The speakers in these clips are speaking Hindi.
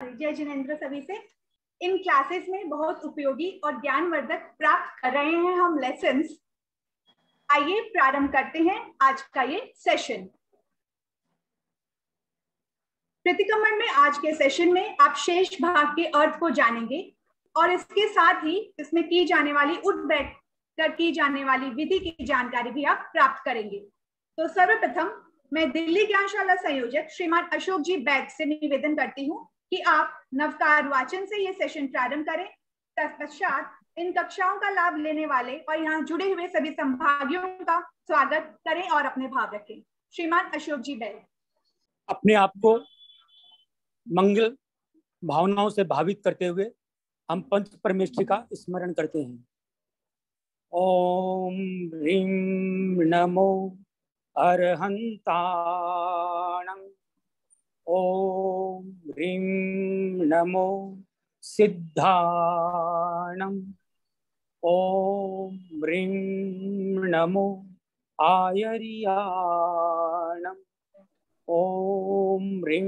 जय जिनेंद्र सभी से। इन क्लासेस में बहुत उपयोगी और ज्ञानवर्धक प्राप्त कर रहे हैं हम लेसन्स। आइए प्रारंभ करते हैं आज का ये सेशन। प्रतिक्रमण में आज के सेशन में आप शेष भाग के अर्थ को जानेंगे और इसके साथ ही इसमें की जाने वाली उठ बैठ कर की जाने वाली विधि की जानकारी भी आप प्राप्त करेंगे। तो सर्वप्रथम मैं दिल्ली ज्ञानशाला संयोजक श्रीमान अशोक जी बैग से निवेदन करती हूँ कि आप नवकार वाचन से ये सेशन प्रारंभ करें। तत्पश्चात इन कक्षाओं का लाभ लेने वाले और यहाँ जुड़े हुए सभी संभागियों का स्वागत करें और अपने भाव रखें। श्रीमान अशोक जी बैग। अपने आप को मंगल भावनाओं से भावित करते हुए हम पंच परमेष्ठी का स्मरण करते हैं। ओम ह्रीं नमो अरहंताणं। ओम ह्रीं नमो सिद्धाणं। ओम ह्रीं नमो आयर्याणं। ओम ह्रीं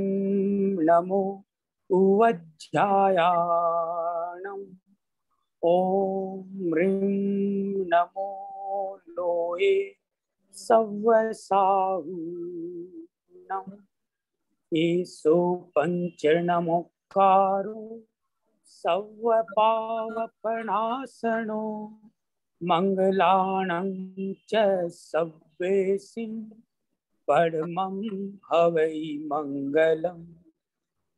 नमो उवज्झायाणं। ओम ह्रीं नमो लोहे सव्वसाहुणं। ईसो पंचर्णमोक्कारो सव्वपावपणासनो मंगलाणं च सव्वेसिं परमं हवै मंगलम्।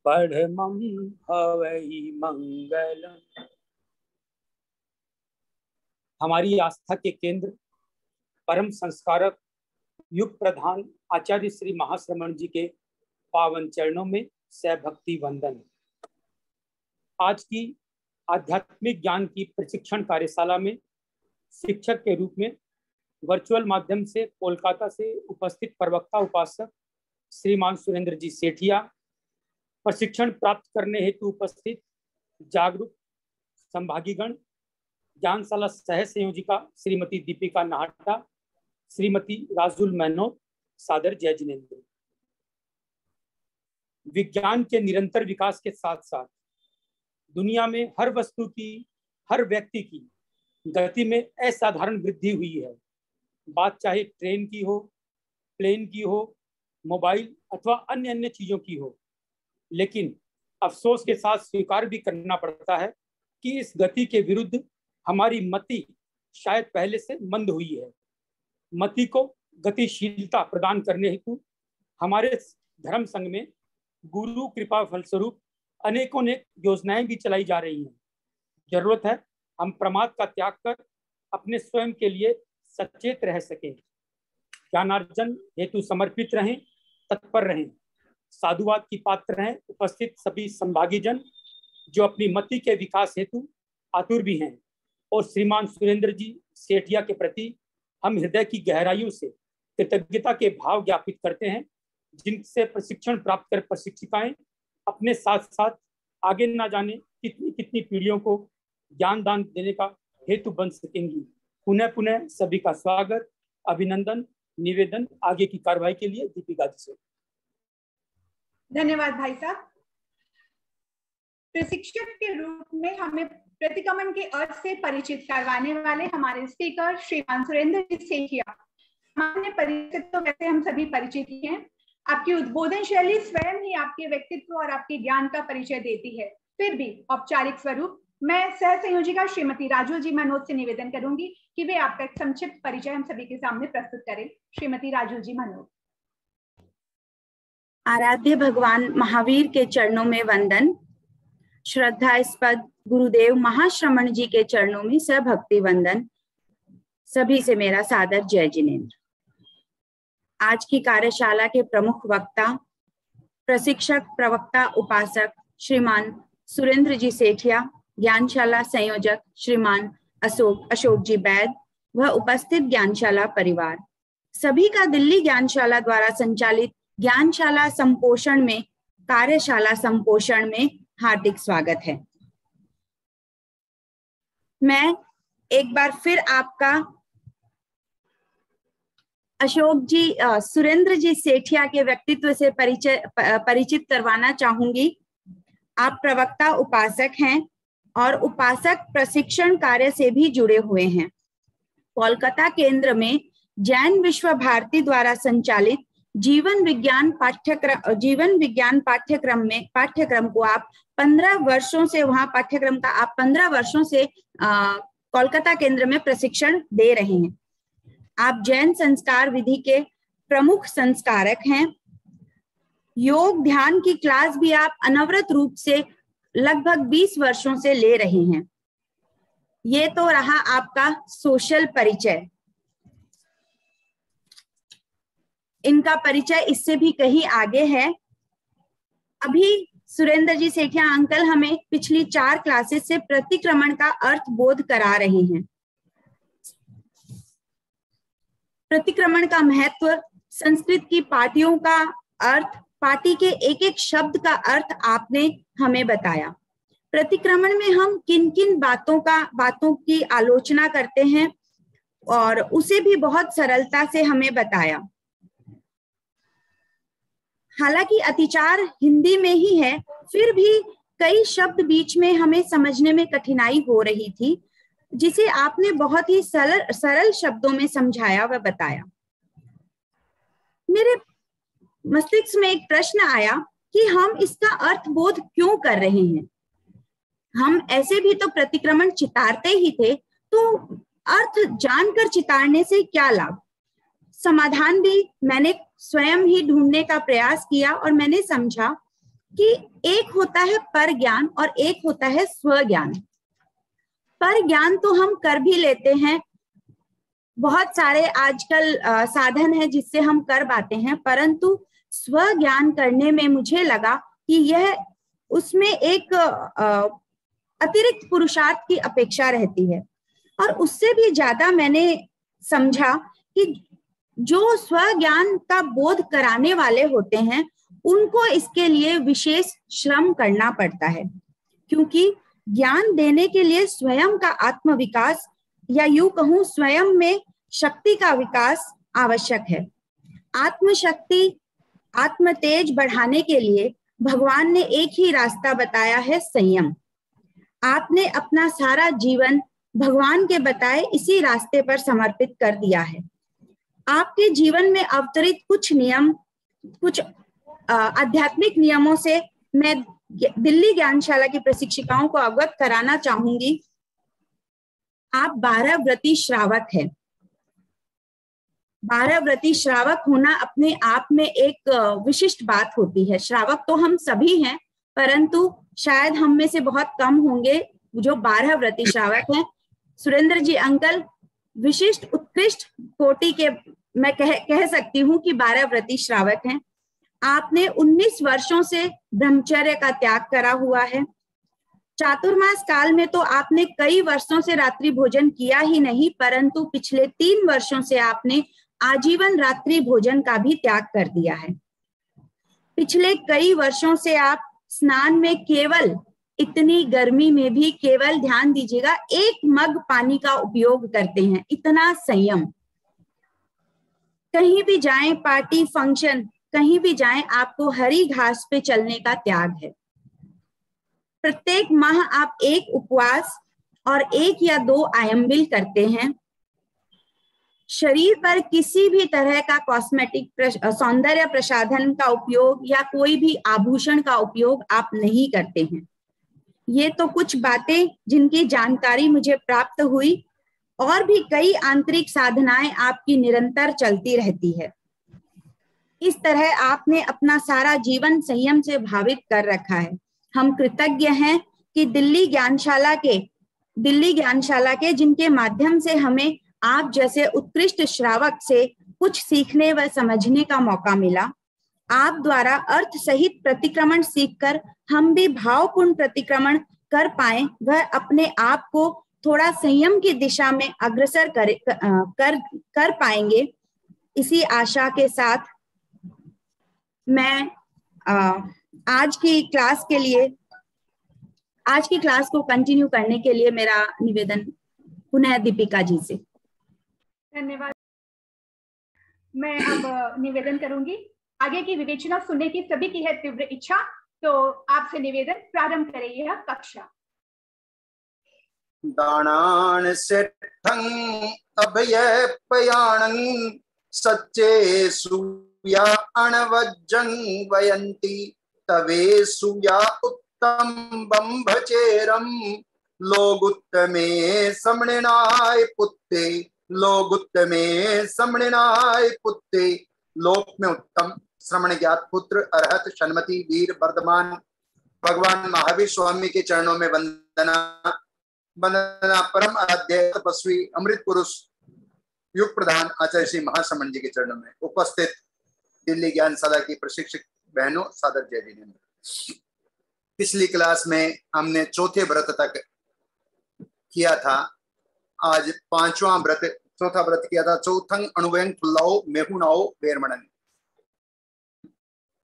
परमं हवै मंगलम्। हमारी आस्था के केंद्र परम संस्कारक युग प्रधान आचार्य श्री महाश्रमण जी के पावन चरणों में सहभक्ति वंदन। आज की आध्यात्मिक ज्ञान की प्रशिक्षण कार्यशाला में शिक्षक के रूप में वर्चुअल माध्यम से कोलकाता से उपस्थित प्रवक्ता उपासक श्रीमान सुरेंद्र जी सेठिया, प्रशिक्षण प्राप्त करने हेतु उपस्थित जागरूक संभागीगण, ज्ञानशाला सह संयोजिका श्रीमती दीपिका नाहटा, श्रीमती राजुल मेहनोत, सादर जय जिनेंद्र। विज्ञान के निरंतर विकास के साथ साथ दुनिया में हर वस्तु की, हर व्यक्ति की गति में असाधारण वृद्धि हुई है। बात चाहे ट्रेन की हो, प्लेन की हो, मोबाइल अथवा अन्य अन्य चीजों की हो, लेकिन अफसोस के साथ स्वीकार भी करना पड़ता है कि इस गति के विरुद्ध हमारी मति शायद पहले से मंद हुई है। मति को गतिशीलता प्रदान करने हेतु हमारे धर्म संघ में गुरु कृपा फलस्वरूप अनेकों योजनाएं भी चलाई जा रही हैं। जरूरत है हम प्रमाद का त्याग कर अपने स्वयं के लिए सचेत रह सकें, ज्ञानार्जन हेतु समर्पित रहें, तत्पर रहें, साधुवाद की पात्र हैं उपस्थित सभी संभागीजन जो अपनी मति के विकास हेतु आतुर भी हैं। और श्रीमान सुरेंद्र जी सेठिया के प्रति हम हृदय की गहराइयों से कृतज्ञता के भाव ज्ञापित करते हैं, जिनसे प्रशिक्षण प्राप्त कर प्रशिक्षिकाएं अपने साथ साथ आगे ना जाने कितनी कितनी पीढ़ियों को ज्ञान दान देने का हेतु बन सकेंगी। पुनः पुनः सभी का स्वागत, अभिनंदन, निवेदन आगे की कार्रवाई के लिए दीपिका जी से। धन्यवाद भाई साहब। प्रशिक्षक के रूप में हमें प्रतिक्रमण के अर्थ से परिचित करवाने वाले हमारे स्पीकर श्रीमान सुरेंद्र जी सेठिया। हमारे परिचित तो वैसे हम सभी परिचित ही हैं। आपकी उद्बोधन शैली स्वयं ही आपके व्यक्तित्व और आपके ज्ञान का परिचय देती है। फिर भी औपचारिक स्वरूप मैं सह संयोजिका श्रीमती राजुल जी मनोज से निवेदन करूंगी कि वे आपका एक संक्षिप्त परिचय हम सभी के सामने प्रस्तुत करें। श्रीमती राजुल जी मनोज। आराध्य भगवान महावीर के चरणों में वंदन। श्रद्धास्पद गुरुदेव महाश्रमण जी के चरणों में सहभक्ति वंदन। सभी से मेरा सादर जय जिनेंद्र। आज की कार्यशाला के प्रमुख वक्ता प्रशिक्षक प्रवक्ता उपासक श्रीमान सुरेंद्र जी सेठिया, ज्ञानशाला संयोजक श्रीमान अशोक जी बैद व उपस्थित ज्ञानशाला परिवार, सभी का दिल्ली ज्ञानशाला द्वारा संचालित ज्ञानशाला संपोषण में कार्यशाला संपोषण में हार्दिक स्वागत है। मैं एक बार फिर आपका अशोक जी सुरेंद्र जी सेठिया के व्यक्तित्व से परिचित करवाना चाहूंगी। आप प्रवक्ता उपासक हैं और उपासक प्रशिक्षण कार्य से भी जुड़े हुए हैं। कोलकाता केंद्र में जैन विश्व भारती द्वारा संचालित जीवन विज्ञान पाठ्यक्रम को आप 15 वर्षों से वहां पाठ्यक्रम का आप 15 वर्षों से कोलकाता केंद्र में प्रशिक्षण दे रहे हैं। आप जैन संस्कार विधि के प्रमुख संस्कारक हैं। योग ध्यान की क्लास भी आप अनवरत रूप से लगभग 20 वर्षों से ले रहे हैं। ये तो रहा आपका सोशल परिचय। इनका परिचय इससे भी कहीं आगे है। अभी सुरेंद्र जी सेठिया अंकल हमें पिछली 4 क्लासेस से प्रतिक्रमण का अर्थ बोध करा रहे हैं। प्रतिक्रमण का महत्व, संस्कृत की पाटियों का अर्थ, पाटी के एक एक शब्द का अर्थ आपने हमें बताया। प्रतिक्रमण में हम किन किन बातों की आलोचना करते हैं और उसे भी बहुत सरलता से हमें बताया। हालांकि अतिचार हिंदी में ही है, फिर भी कई शब्द बीच में हमें समझने में कठिनाई हो रही थी, जिसे आपने बहुत ही सरल शब्दों में समझाया व बताया। मेरे मस्तिष्क में एक प्रश्न आया कि हम इसका अर्थ बोध क्यों कर रहे हैं। हम ऐसे भी तो प्रतिक्रमण चितारते ही थे, तो अर्थ जानकर चितारने से क्या लाभ। समाधान भी मैंने स्वयं ही ढूंढने का प्रयास किया और मैंने समझा कि एक होता है पर ज्ञान और एक होता है स्व ज्ञान। पर ज्ञान तो हम कर भी लेते हैं, बहुत सारे आजकल साधन है जिससे हम कर पाते हैं, परंतु स्व ज्ञान करने में मुझे लगा कि यह उसमें एक अतिरिक्त पुरुषार्थ की अपेक्षा रहती है। और उससे भी ज्यादा मैंने समझा कि जो स्व ज्ञान का बोध कराने वाले होते हैं उनको इसके लिए विशेष श्रम करना पड़ता है, क्योंकि ज्ञान देने के लिए स्वयं का आत्म विकास या यूं कहूं स्वयं में शक्ति का विकास आवश्यक है। आत्मशक्ति, आत्म तेज बढ़ाने के लिए भगवान ने एक ही रास्ता बताया है, संयम। आपने अपना सारा जीवन भगवान के बताए इसी रास्ते पर समर्पित कर दिया है। आपके जीवन में अवतरित कुछ नियम, कुछ आध्यात्मिक नियमों से मैं दिल्ली ज्ञानशाला की प्रशिक्षिकाओं को अवगत कराना चाहूंगी। आप 12 व्रती श्रावक हैं। 12 व्रती श्रावक होना अपने आप में एक विशिष्ट बात होती है। श्रावक तो हम सभी हैं, परंतु शायद हम में से बहुत कम होंगे जो 12 व्रती श्रावक हैं। सुरेंद्र जी अंकल विशिष्ट उत्कृष्ट कोटि के, मैं कह सकती हूँ कि 12 व्रती श्रावक हैं। आपने 19 वर्षों से ब्रह्मचर्य का त्याग करा हुआ है। चातुर्मास काल में तो आपने कई वर्षों से रात्रि भोजन किया ही नहीं, परंतु पिछले 3 वर्षों से आपने आजीवन रात्रि भोजन का भी त्याग कर दिया है। पिछले कई वर्षों से आप स्नान में केवल, इतनी गर्मी में भी केवल, ध्यान दीजिएगा, 1 मग पानी का उपयोग करते हैं। इतना संयम। कहीं भी जाएं, पार्टी फंक्शन कहीं भी जाएं, आपको हरी घास पे चलने का त्याग है। प्रत्येक माह आप 1 उपवास और 1 या 2 आयम्बिल करते हैं। शरीर पर किसी भी तरह का कॉस्मेटिक सौंदर्य प्रसाधन का उपयोग या कोई भी आभूषण का उपयोग आप नहीं करते हैं। ये तो कुछ बातें जिनकी जानकारी मुझे प्राप्त हुई, और भी कई आंतरिक साधनाएं आपकी निरंतर चलती रहती है। इस तरह आपने अपना सारा जीवन संयम से भावित कर रखा है। हम कृतज्ञ हैं कि दिल्ली ज्ञानशाला के जिनके माध्यम से हमें आप जैसे उत्कृष्ट श्रावक से कुछ सीखने व समझने का मौका मिला। आप द्वारा अर्थ सहित प्रतिक्रमण सीखकर हम भी भावपूर्ण प्रतिक्रमण कर पाए, वह अपने आप को थोड़ा संयम की दिशा में अग्रसर कर पाएंगे। इसी आशा के साथ मैं आज की क्लास को कंटिन्यू करने के लिए मेरा निवेदन पुनः दीपिका जी से। धन्यवाद। मैं अब निवेदन करूंगी। आगे की विवेचना सुनने की सभी की है तीव्र इच्छा, तो आपसे निवेदन, प्रारंभ करें यह कक्षा। दानान सेठं अभय पयाणं सच्चे सुया अणवज्जं वयन्ति तवे सुया उत्तम बंभचेरम लोगुत्तमे समणनाय पुत्ते लोगुत्तमे समणनाय पुत्ते। लोक में उत्तम श्रमण ज्ञात पुत्र अरहत शन्मति वीर वर्धमान भगवान महावीर स्वामी के चरणों में वंदना। वंदना परम आराध्य तपस्वी अमृत पुरुष युग प्रधान आचार्य श्री महाश्रमण जी के चरणों में उपस्थित दिल्ली ज्ञानशाला की प्रशिक्षक बहनों, सादर जय जिनेंद्र। पिछली क्लास में हमने चौथे व्रत तक किया था। आज पांचवा व्रत, चौथा व्रत किया था। चौथंग अणुवयं थुल्लाओ मेहुनाओ वेरमणन।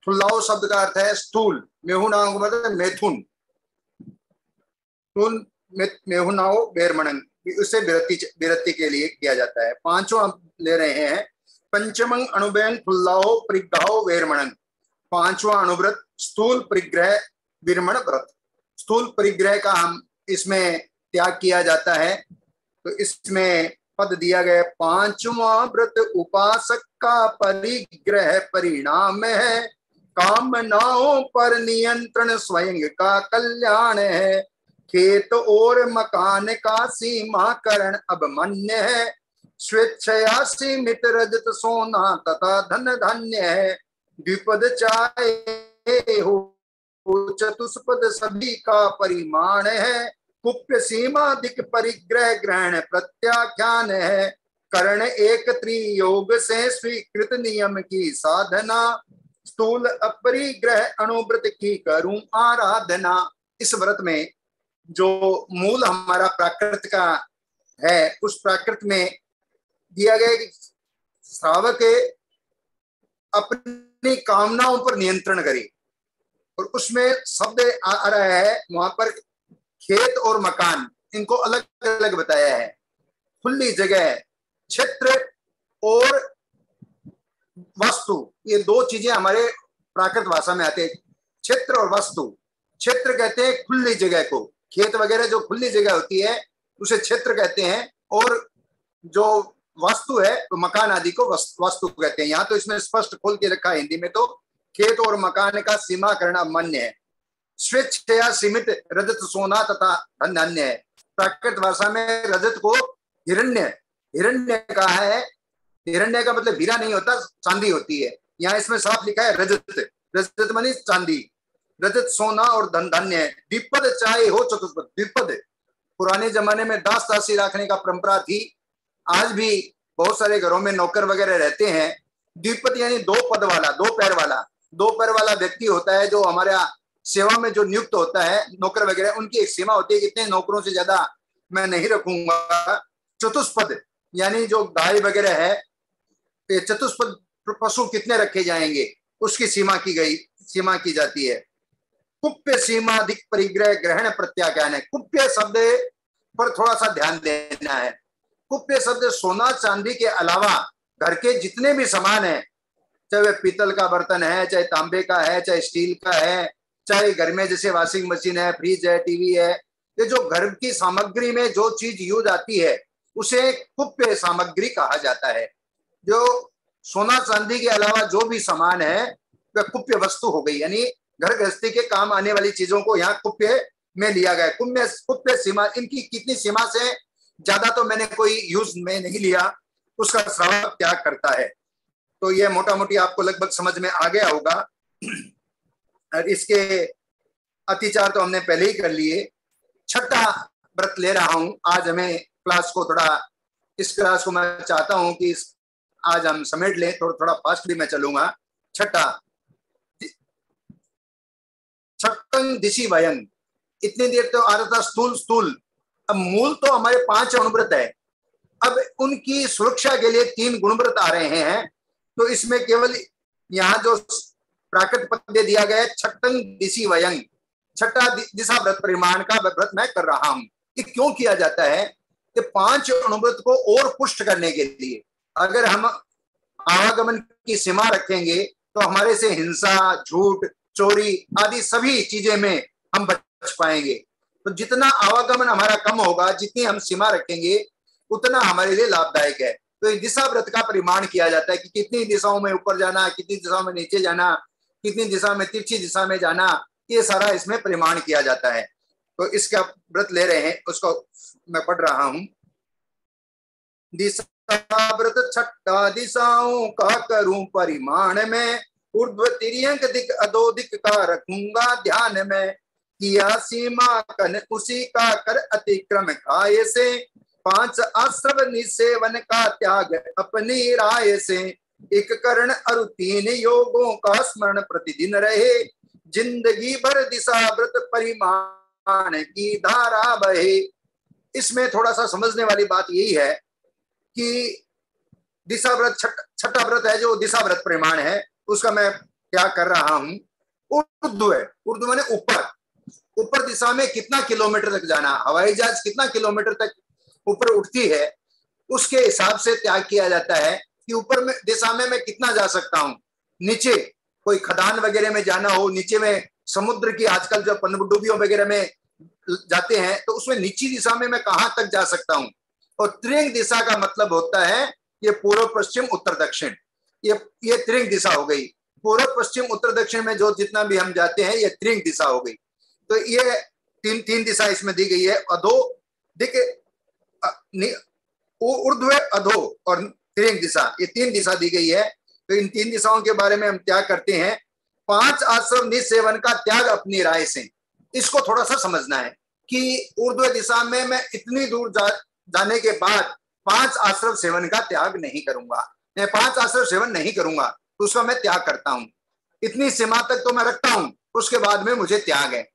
थुल्लाओ शब्द का अर्थ है स्थूल, मेहुनाओ का मतलब मैथुन, मेहुनाओ वेरमणन, उससे विरति के लिए किया जाता है। पांचवा ले रहे हैं पंचमंग अणुवयं थुल्लाओ परिग्रहो वेरमणन। पांचवा अणुव्रत स्थूल परिग्रह विरमण व्रत। स्थूल परिग्रह का हम इसमें त्याग किया जाता है। तो इसमें पद दिया गया, पांचवा व्रत उपासक का परिग्रह परिणाम है, कामनाओं पर नियंत्रण स्वयं का कल्याण है, खेत और मकान का सीमाकरण अब मन्य है, स्वेच्छया सीमित रजत सोना तथा धन धान्य है, द्विपद चाहे हो चतुष्पद सभी का परिमाण है, कुप्य सीमाधिक परिग्रह ग्रहण प्रत्याख्यान है, करण एक त्रियोग से स्वीकृत नियम की साधना, स्थूल अपरिग्रह अणुव्रत की करूं आराधना। इस व्रत में जो मूल हमारा प्राकृत का है, उस प्राकृत में दिया गया कि श्रावक अपनी कामनाओं पर नियंत्रण करे। और उसमें शब्द आ रहा है वहां पर खेत और मकान, इनको अलग अलग बताया है। खुली जगह, क्षेत्र और वस्तु, ये दो चीजें हमारे प्राकृत भाषा में आते हैं, क्षेत्र और वस्तु। क्षेत्र कहते हैं खुली जगह को, खेत वगैरह जो खुली जगह होती है उसे क्षेत्र कहते हैं, और जो वस्तु है तो मकान आदि को वस्तु कहते हैं। यहाँ तो इसमें स्पष्ट खोल के रखा है हिंदी में, तो खेत और मकान का सीमाकरण मान्य है, स्वेच्छया सीमित रजत सोना तथा धन धान्य है। प्राकृत भाषा में रजत को हिरण्य कहा है। हिरण्य का मतलब हीरा नहीं होता, चांदी होती है। यहाँ इसमें साफ लिखा है रजत, रजत मानी चांदी, रजत सोना और धन धान्य है। द्विपद चाहे हो चतुष्पद। द्विपद पुराने जमाने में दास दासी रखने का परंपरा थी, आज भी बहुत सारे घरों में नौकर वगैरह रहते हैं। द्विपद यानी दो पद वाला, दो पैर वाला व्यक्ति होता है जो हमारे सेवा में जो नियुक्त होता है, नौकर वगैरह, उनकी एक सीमा होती है, कितने नौकरों से ज्यादा मैं नहीं रखूंगा। चतुष्पद यानी जो गाय वगैरह है, चतुष्पद पशु कितने रखे जाएंगे उसकी सीमा की जाती है। कुप्य सीमाधिक परिग्रह ग्रहण प्रत्याख्यान है। कुप्य शब्द पर थोड़ा सा ध्यान देना है। कुप्य शब्द सोना चांदी के अलावा घर के जितने भी सामान है, चाहे वह पीतल का बर्तन है, चाहे तांबे का है, चाहे स्टील का है, चाहे घर में जैसे वॉशिंग मशीन है, फ्रिज है, टीवी है, ये जो घर की सामग्री में जो चीज यूज आती है उसे कुप्य सामग्री कहा जाता है। जो सोना चांदी के अलावा जो भी सामान है वह कुप्य वस्तु हो गई, यानी घर गृहस्थी के काम आने वाली चीजों को यहाँ कुप्य में लिया गया। कुप्य सीमा, इनकी कितनी सीमा से ज्यादा तो मैंने कोई यूज में नहीं लिया, उसका श्रावक त्याग करता है। तो यह मोटा मोटी आपको लगभग समझ में आ गया होगा। और इसके अतिचार तो हमने पहले ही कर लिए। छठा व्रत ले रहा हूं आज। हमें क्लास को थोड़ा, इस क्लास को मैं चाहता हूं कि आज हम समेट लें, थोड़ा फास्ट भी मैं चलूंगा। छठा छठं दिशि वयं, इतनी देर तो आ रहा था स्थूल। अब मूल तो हमारे 5 अणुव्रत है, अब उनकी सुरक्षा के लिए 3 गुणव्रत आ रहे हैं। तो इसमें केवल यहाँ जो प्राकृत पद दिया गया है, छठं दिशि वयं, छठा दिशा व्रत परिमाण का व्रत मैं कर रहा हूं। ये क्यों किया जाता है कि 5 अणुव्रत को और पुष्ट करने के लिए। अगर हम आवागमन की सीमा रखेंगे तो हमारे से हिंसा, झूठ, चोरी आदि सभी चीजें में हम बच पाएंगे। तो जितना आवागमन हमारा कम होगा, जितनी हम सीमा रखेंगे, उतना हमारे लिए लाभदायक है। तो दिशा व्रत का परिमाण किया जाता है कि कितनी दिशाओं में ऊपर जाना, कितनी दिशाओं में नीचे जाना, कितनी दिशा में तिरछी दिशा में जाना, ये सारा इसमें परिमाण किया जाता है। तो इसका व्रत ले रहे हैं, उसको मैं पढ़ रहा हूं। दिशा व्रत छठा दिशाओं का करूं परिमाण में, ऊर्ध्व तिर्यंक दिक अधो दिक का रखूंगा ध्यान में, किया सीमा कन उसी का कर अतिक्रम काय से, 5 आश्रव निसेवन का त्याग अपनी राय से, एक करण और 3 योगों का स्मरण प्रतिदिन रहे, जिंदगी भर दिशा व्रत परिमाण की धारा बहे। इसमें थोड़ा सा समझने वाली बात यही है कि दिशा व्रत छठा व्रत है जो दिशा व्रत परिमाण है, उसका मैं क्या कर रहा हूं। उर्ध्व है, उर्ध्व माने ऊपर, ऊपर दिशा में कितना किलोमीटर तक जाना, हवाई जहाज कितना किलोमीटर तक ऊपर उठती है, उसके हिसाब से त्याग किया जाता है कि ऊपर में दिशा में मैं कितना जा सकता हूं। नीचे कोई खदान वगैरह में जाना हो, नीचे में समुद्र की आजकल जो पनडुब्बियों वगैरह में जाते हैं, तो उसमें नीची दिशा में मैं कहां तक जा सकता हूं। और त्रिंग दिशा का मतलब होता है ये पूर्व पश्चिम उत्तर दक्षिण, ये त्रिंग दिशा हो गई। पूर्व पश्चिम उत्तर दक्षिण में जो जितना भी हम जाते हैं, ये त्रिंग दिशा हो गई। तो ये तीन दिशा इसमें दी गई है। अधो दिक, ऊर्ध्व, अधो और त्रिंग दिशा, ये 3 दिशा दी गई है। तो इन 3 दिशाओं के बारे में हम त्याग करते हैं। 5 आश्रम निसेवन का त्याग अपनी राय से, इसको थोड़ा सा समझना है कि ऊर्ध्व दिशा में मैं इतनी दूर जाने के बाद 5 आश्रम सेवन का त्याग नहीं करूंगा, मैं 5 आश्रम सेवन नहीं करूंगा, तो उसका मैं त्याग करता हूं। इतनी सीमा तक तो मैं रखता हूं, उसके बाद में मुझे त्याग है।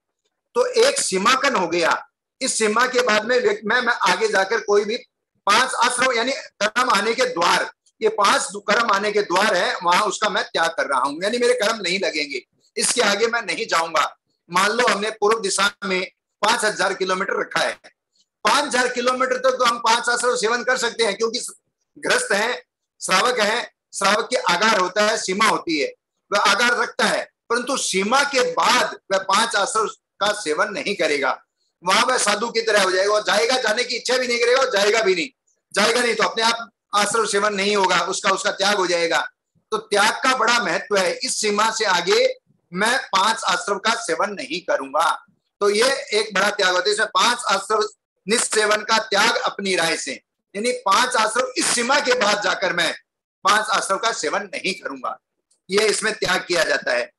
तो एक सीमाकन हो गया। इस सीमा के बाद में मैं आगे जाकर कोई भी 5 आश्रम यानी कर्म आने के द्वार, ये 5 कर्म आने के द्वार है, वहां उसका मैं त्याग कर रहा हूं, यानी मेरे कर्म नहीं लगेंगे, इसके आगे मैं नहीं जाऊंगा। मान लो हमने पूर्व दिशा में 5000 किलोमीटर रखा है, 5000 किलोमीटर तक तो हम 5 आश्रम सेवन कर सकते हैं, क्योंकि गृहस्थ है, श्रावक है, श्रावक के आगार होता है, सीमा होती है, वह आगार रखता है, परंतु सीमा के बाद वह 5 आश्रम का सेवन नहीं करेगा। वहां वह साधु की तरह हो जाएगा, और जाएगा, जाने की इच्छा भी नहीं करेगा, और जाएगा भी नहीं, जाएगा नहीं तो अपने आप आश्रम सेवन नहीं होगा, उसका त्याग हो जाएगा। तो त्याग का बड़ा महत्व है। इस सीमा से आगे मैं 5 आश्रम का सेवन नहीं करूंगा, तो ये एक बड़ा त्याग होता है। इसमें 5 आश्रम निसेवन का त्याग अपनी राय से, यानी 5 आश्रम इस सीमा के बाद जाकर मैं 5 आश्रम का सेवन नहीं करूंगा, ये इसमें त्याग किया जाता है।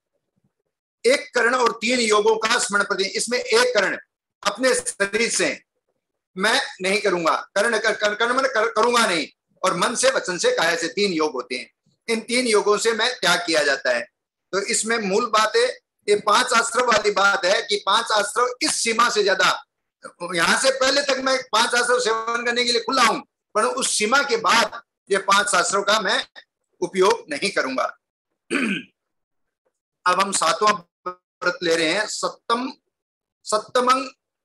एक कर्ण और 3 योगों का स्मरण प्रति, इसमें एक कर्ण अपने शरीर से मैं नहीं करूंगा, कर्ण करूंगा नहीं, और मन से, वचन से, काया से 3 योग होते हैं। इन 3 योगों से मैं त्याग किया जाता है। तो इसमें मूल बात है, ये 5 आश्रम वाली बात है कि 5 आश्रम इस सीमा से ज्यादा, यहां से पहले तक मैं 5 आश्रम सेवन करने के लिए खुला हूं, पर उस सीमा के बाद ये 5 आश्रम का मैं उपयोग नहीं करूंगा। अब हम 7वां व्रत ले रहे हैं, सप्तमं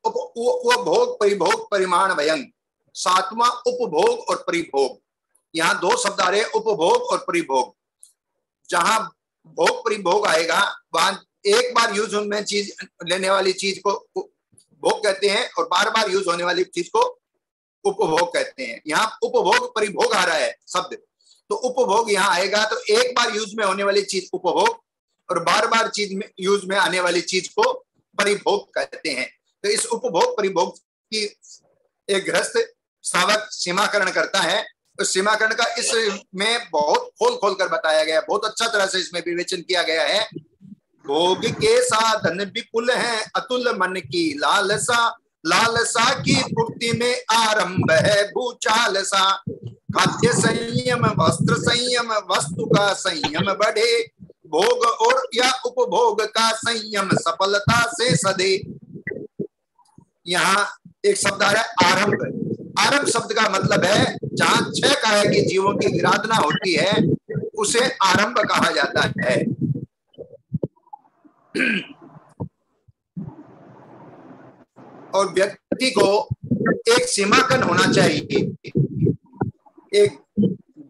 उपभोग परिभोग परिमाण भयंग। 7वां उपभोग और परिभोग, यहाँ 2 शब्द आ रहे हैं, उपभोग और परिभोग। जहां भोग परिभोग आएगा, वहां एक बार यूज में चीज लेने वाली चीज को भोग कहते हैं, और बार बार यूज होने वाली चीज को उपभोग कहते हैं। यहाँ उपभोग परिभोग आ रहा है शब्द, तो उपभोग यहाँ आएगा तो एक बार यूज में होने वाली चीज उपभोग, और बार बार चीज में यूज में आने वाली चीज को परिभोग कहते हैं। तो इस उपभोग परिभोग की एक गृहस्थ श्रावक सीमाकरण करता है। तो सीमाकरण का इसमें बहुत खोल कर बताया गया, बहुत अच्छा तरह से इसमें विवेचन किया गया है। भोग के साधन विपुल हैं, अतुल मन की लालसा, लालसा की पूर्ति में आरंभ है भूचाल सा। खाद्य संयम, वस्त्र संयम, वस्तु का संयम बढ़े, भोग और या उपभोग का संयम सफलता से सदे। यहाँ एक शब्द आ रहा है आरंभ। आरंभ शब्द का मतलब है जहां 6 काया के जीवों की विराधना होती है, उसे आरंभ कहा जाता है। और व्यक्ति को एक सीमाकन होना चाहिए। एक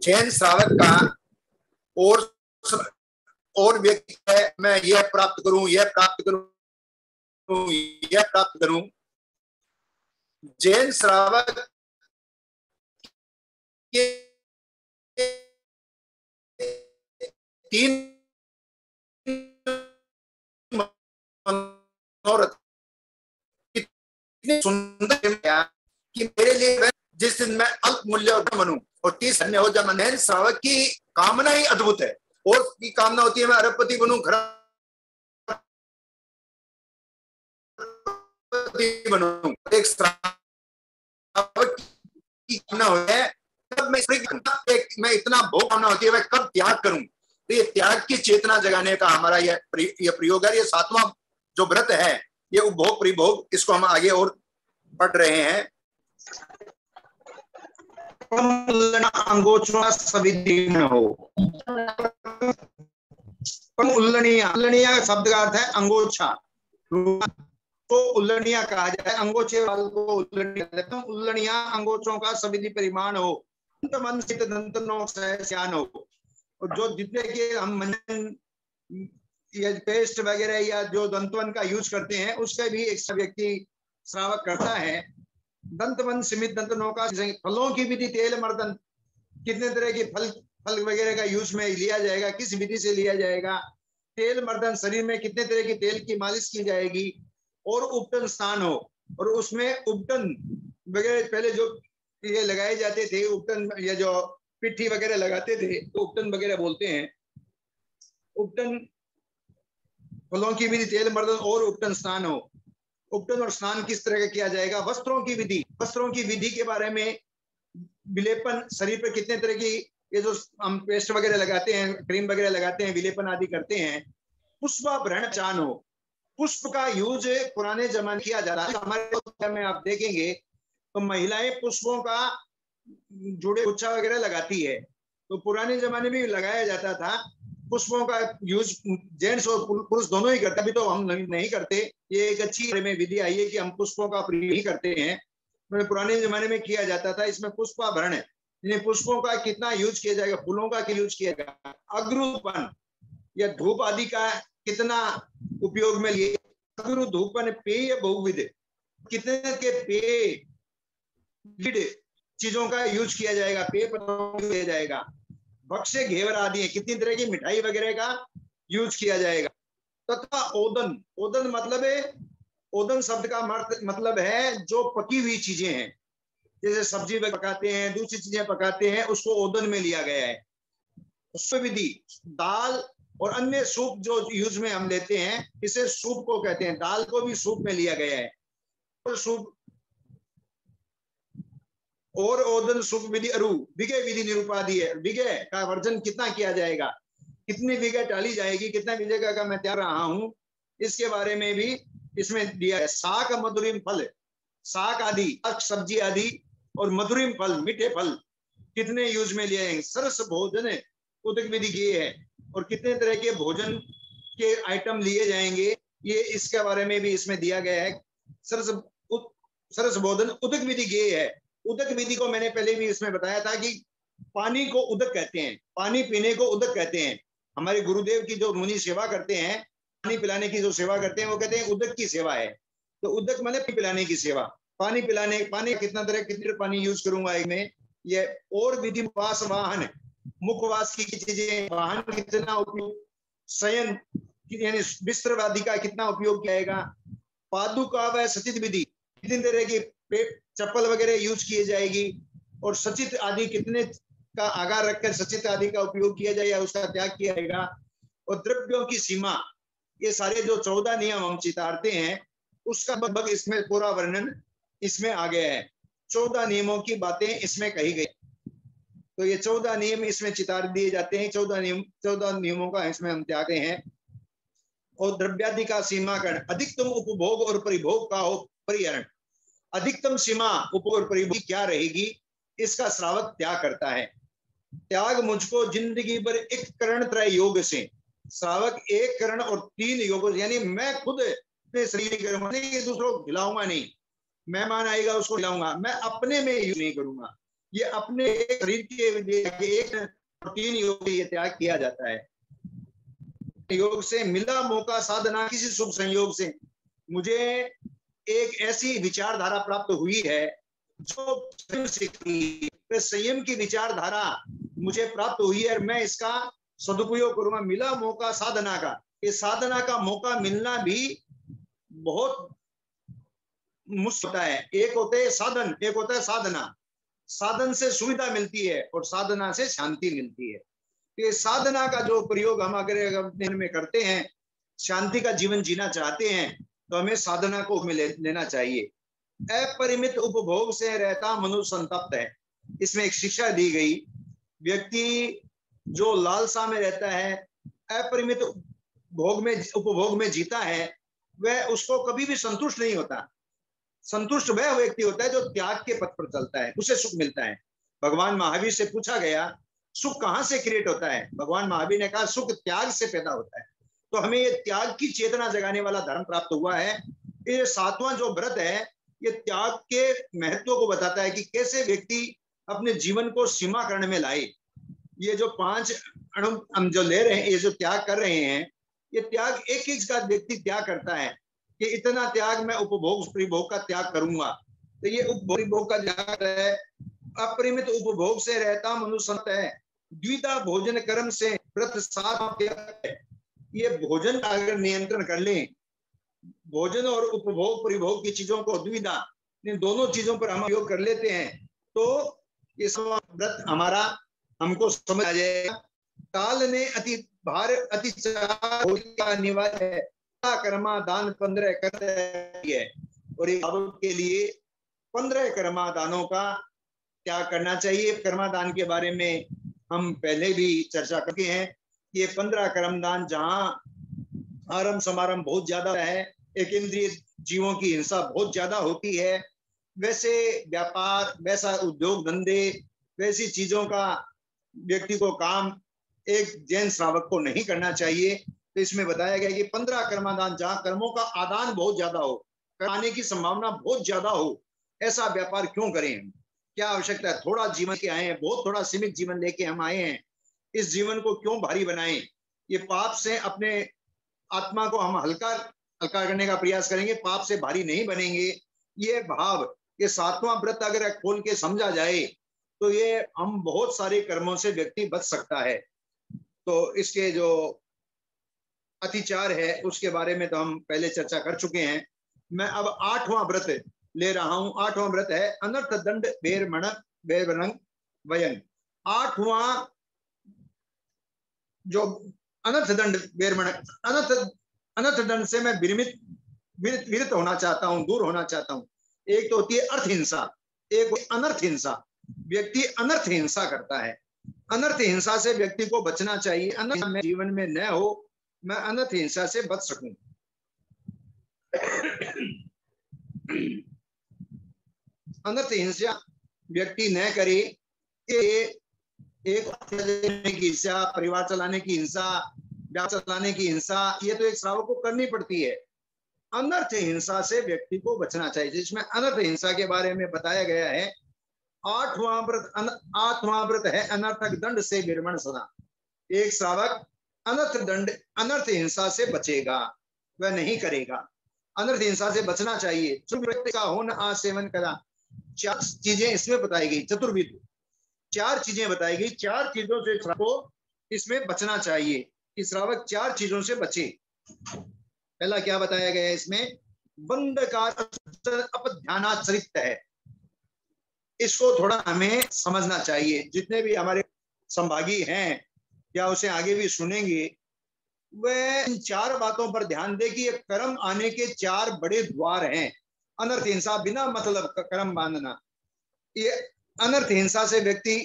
जैन श्रावक का और और व्यक्ति है मैं यह प्राप्त करूं, यह प्राप्त करूं, यह प्राप्त करूं। जैन श्रावक के 3 मनोरथ इतने सुंदर कि मेरे लिए जिस दिन मैं अल्प मूल्य बनूं और 30 धन्य हो जाऊं। जैन श्रावक की कामना ही अद्भुत है। और की कामना होती है मैं अरबपति बनूं, बनूं। एक श्रावक की कामना होती है कब मैं इतना भोग कामना होती है मैं कब त्याग करूं। तो ये त्याग की चेतना जगाने का हमारा ये प्रयोग है। ये 7वां जो व्रत है ये उपभोग परिभोग, इसको हम आगे और पढ़ रहे हैं। अंगोचना सविधि में हो। उल्लणिया शब्द का अर्थ है अंगोछा, तो उल्लणिया कहा जाए। अंगोछे वाल को उल्लणिया अंगोछों का सविधि परिमाण हो। मन सित दंतनों सहस्यान हो। और जो जितने के हम मंजन या पेस्ट वगैरह या जो दंतवन का यूज करते हैं उसका भी एक व्यक्ति श्रावक करता है। दंतवन सीमित दंतनों का फलों की विधि तेल मर्दन, कितने तरह के फल वगैरह का यूज में लिया जाएगा, किस विधि से लिया जाएगा। तेल मर्दन, शरीर में कितने तरह की तेल की मालिश की जाएगी। और उपटन स्नान हो, और उसमें उपटन वगैरह पहले जो ये लगाए जाते थे, उपटन या जो पिट्ठी वगैरह लगाते थे तो उपटन वगैरह बोलते हैं। उपटन फलों की विधि तेल मर्दन और उपटन स्नान हो। उपटन और स्नान किस तरह का किया जाएगा। वस्त्रों की विधि, वस्त्रों की विधि के बारे में विलेपन, शरीर पर कितने तरह की ये जो हम पेस्ट वगैरह लगाते हैं, क्रीम वगैरह लगाते हैं, विलेपन आदि करते हैं। पुष्पाभरण चान हो। पुष्प का यूज पुराने जमाने किया जा रहा है। हमारे में आप देखेंगे तो महिलाएं पुष्पों का जुड़े गुच्छा वगैरह लगाती है, तो पुराने जमाने में लगाया जाता था। पुष्पों का यूज जेंट्स और पुरुष दोनों ही करते, अभी तो हम नहीं करते। ये एक अच्छी में विधि आई है कि हम पुष्पों का प्रयोग ही करते हैं, पुराने जमाने में किया जाता था। इसमें पुष्पाभरण है, पुष्पों का कितना यूज किया जाएगा, फूलों का यूज किया जाएगा। अग्रुपन या धूप आदि का कितना उपयोग में लिए। अग्रु धूपन पेय बहुविध, कितने के पेय चीजों का यूज किया जाएगा, पेय पदार्थों किया जाएगा। भक्ष्य घेवर आदि है, कितनी तरह की मिठाई वगैरह का यूज किया जाएगा। तथा ओदन, ओदन मतलब है, ओदन शब्द का मतलब है जो पकी हुई चीजें हैं, जैसे सब्जी पकाते हैं, दूसरी चीजें पकाते हैं, उसको ओदन में लिया गया है। विधि दाल और अन्य सूप जो यूज में हम लेते हैं, इसे सूप को कहते हैं। दाल को भी सूप में लिया गया है। और सूप और ओदन सूप विधि अरु विगे विधि निरूपाधि है। विगे का वर्जन कितना किया जाएगा, कितनी विगे टाली जाएगी, कितना विगे का मैं त्याग रहा हूं, इसके बारे में भी इसमें दिया है। शाक मधुरिम फल, शाक आदि सब्जी आदि और मधुरिम फल मीठे फल कितने यूज में लिए हैं। सरस भोजन उदक विधि की है, और कितने तरह के भोजन के आइटम लिए जाएंगे, ये इसके बारे में भी इसमें दिया गया है। सरस भोजन उदक विधि की है। उदक विधि को मैंने पहले भी इसमें बताया था कि पानी को उदक कहते हैं, पानी पीने को उदक कहते हैं। हमारे गुरुदेव की जो मुनि सेवा करते हैं, पानी पिलाने की जो सेवा करते हैं, वो कहते हैं उदक की सेवा है। तो उदक माने पिलाने की सेवा, पानी पिलाने, पानी कितना तरह कितने पानी यूज करूंगा इसमें ये। और विधि वास वाहन, मुखवास की चीजें, वाहन कितना उपयोग, शयन यानी बिस्तर आदि का कितना उपयोग किया जाएगा। पादुका व सचित विधि, कितनी तरह की चप्पल वगैरह यूज किए जाएगी। और सचित आदि कितने का आगार रखकर सचित आदि का उपयोग किया जाएगा, उसका त्याग किया जाएगा। और द्रव्यों की सीमा, ये सारे जो 14 नियम हम चितारते हैं, उसका लगभग इसमें पूरा वर्णन इसमें आ गया है। 14 नियमों की बातें इसमें कही गई, तो ये 14 नियम इसमें चितार दिए जाते हैं। 14 नियमों का इसमें हम त्यागते हैं। और द्रव्यादि का सीमाकरण, अधिकतम उपभोग और परिभोग का हो परिहरण। अधिकतम सीमा उपभोग और परिभोग क्या रहेगी, इसका श्रावक त्याग करता है। त्याग मुझको जिंदगी भर एक करण त्रय योग से, श्रावक एक करण और 3 योग, यानी मैं खुद अपने शरीर करूंगा नहीं, दूसरों को खिलाऊंगा नहीं। मेहमान आएगा उसको खिलाऊंगा, मैं अपने में यूज नहीं करूंगा। ये अपने शरीर के एक और 3 योग ये त्याग किया जाता है। योग से मिला मौका साधना, किसी शुभ संयोग से मुझे एक ऐसी विचारधारा प्राप्त हुई है जो संयम की विचारधारा मुझे प्राप्त हुई है, मैं इसका सदुपयोग करूंगा। मिला मौका साधना का, ये साधना का मौका मिलना भी बहुत मुश्किल होता है। एक होते है साधन, एक होता है साधना। साधन से सुविधा मिलती है और साधना से शांति मिलती है। ये साधना का जो प्रयोग हम अगर अपने में करते हैं, शांति का जीवन जीना चाहते हैं, तो हमें साधना को लेना चाहिए। अपरिमित उपभोग से रहता मनुष्य संतप्त है। इसमें एक शिक्षा दी गई, व्यक्ति जो लालसा में रहता है, अपरिमित उपभोग में जीता है, वह उसको कभी भी संतुष्ट नहीं होता। संतुष्ट वह व्यक्ति होता है जो त्याग के पथ पर चलता है, उसे सुख मिलता है। भगवान महावीर से पूछा गया सुख कहां से क्रिएट होता है, भगवान महावीर ने कहा सुख त्याग से पैदा होता है। तो हमें ये त्याग की चेतना जगाने वाला धर्म प्राप्त हुआ है। ये 7वां जो व्रत है, ये त्याग के महत्व को बताता है कि कैसे व्यक्ति अपने जीवन को सीमाकरण में लाए। ये जो 5 अणु हम जो ले रहे हैं, ये जो त्याग कर रहे हैं, ये त्याग एक एक का व्यक्ति त्याग करता है कि इतना त्याग मैं उपभोग परिभोग का त्याग करूंगा। तो ये उपभोग का त्याग है। अपरिमित उपभोग से रहता मनुष्य है, द्विधा भोजन कर्म से व्रत 7 है। ये भोजन का अगर नियंत्रण कर लें, भोजन और उपभोग परिभोग की चीजों को द्विधा, इन दोनों चीजों पर हम उपयोग कर लेते हैं, तो ये व्रत हमारा हमको समझ आ जाएगा। काल ने अति भार अति अनिवार्य है, कर्मा दान 15 कर है, और के लिए 15 कर्मा दानों का त्याग करना चाहिए। कर्मादान के बारे में हम पहले भी चर्चा करके हैं। ये 15 कर्मदान जहां आरंभ समारंभ बहुत ज्यादा है, एक इंद्रिय जीवों की हिंसा बहुत ज्यादा होती है, वैसे व्यापार, वैसा उद्योग धंधे, वैसी चीजों का व्यक्ति को काम एक जैन श्रावक को नहीं करना चाहिए। तो इसमें बताया गया कि 15 कर्मादान, जहां कर्मों का आदान बहुत ज्यादा हो, कराने की संभावना बहुत ज्यादा हो, ऐसा व्यापार क्यों करें? क्या आवश्यकता है? थोड़ा जीवन के आए हैं, बहुत थोड़ा सीमित जीवन लेके हम आए हैं, इस जीवन को क्यों भारी बनाएं? ये पाप से अपने आत्मा को हम हल्का करने का प्रयास करेंगे, पाप से भारी नहीं बनेंगे। ये भाव, ये 7वां व्रत अगर खोल के समझा जाए तो ये हम बहुत सारे कर्मों से व्यक्ति बच सकता है। तो इसके जो अतिचार है उसके बारे में तो हम पहले चर्चा कर चुके हैं। मैं अब 8वां व्रत ले रहा हूं। 8वां व्रत है अनर्थ दंड बेरमण वयन। 8वां जो अनर्थ दंड बेरमण, अनर्थ दंड से मैं विरत होना चाहता हूं, दूर होना चाहता हूं। एक तो होती है अर्थ हिंसा, एक अनर्थ हिंसा। व्यक्ति अनर्थ हिंसा करता है, अनर्थ हिंसा से व्यक्ति को बचना चाहिए। अनर्थ में जीवन में न हो, मैं अनर्थ हिंसा से बच सकूं। अनर्थ हिंसा व्यक्ति न करे। एक की हिंसा, परिवार चलाने की हिंसा, व्यापार चलाने की हिंसा, ये तो एक श्रावक को करनी पड़ती है। अनर्थ हिंसा से व्यक्ति को बचना चाहिए, जिसमें अनर्थ हिंसा के बारे में बताया गया है। 8वां व्रत है अनर्थक दंड से विरमण सदा। एक श्रावक अनर्थ हिंसा से बचेगा, वह नहीं करेगा। अनर्थ हिंसा से बचना चाहिए। व्यक्ति का होना आसेवन करा। 4 चीजें इसमें बताई गई, चतुर्विध 4 चीजें बताई गई। 4 चीजों से श्रावक को इसमें बचना चाहिए कि श्रावक 4 चीजों से बचे। पहला क्या बताया गया है इसमें? बंधकार अपध्यानाचरित है। इसको थोड़ा हमें समझना चाहिए। जितने भी हमारे संभागी हैं या उसे आगे भी सुनेंगे, वह इन 4 बातों पर ध्यान दे कि ये कर्म आने के 4 बड़े द्वार हैं। अनर्थ हिंसा, बिना मतलब कर्म बांधना। ये अनर्थ हिंसा से व्यक्ति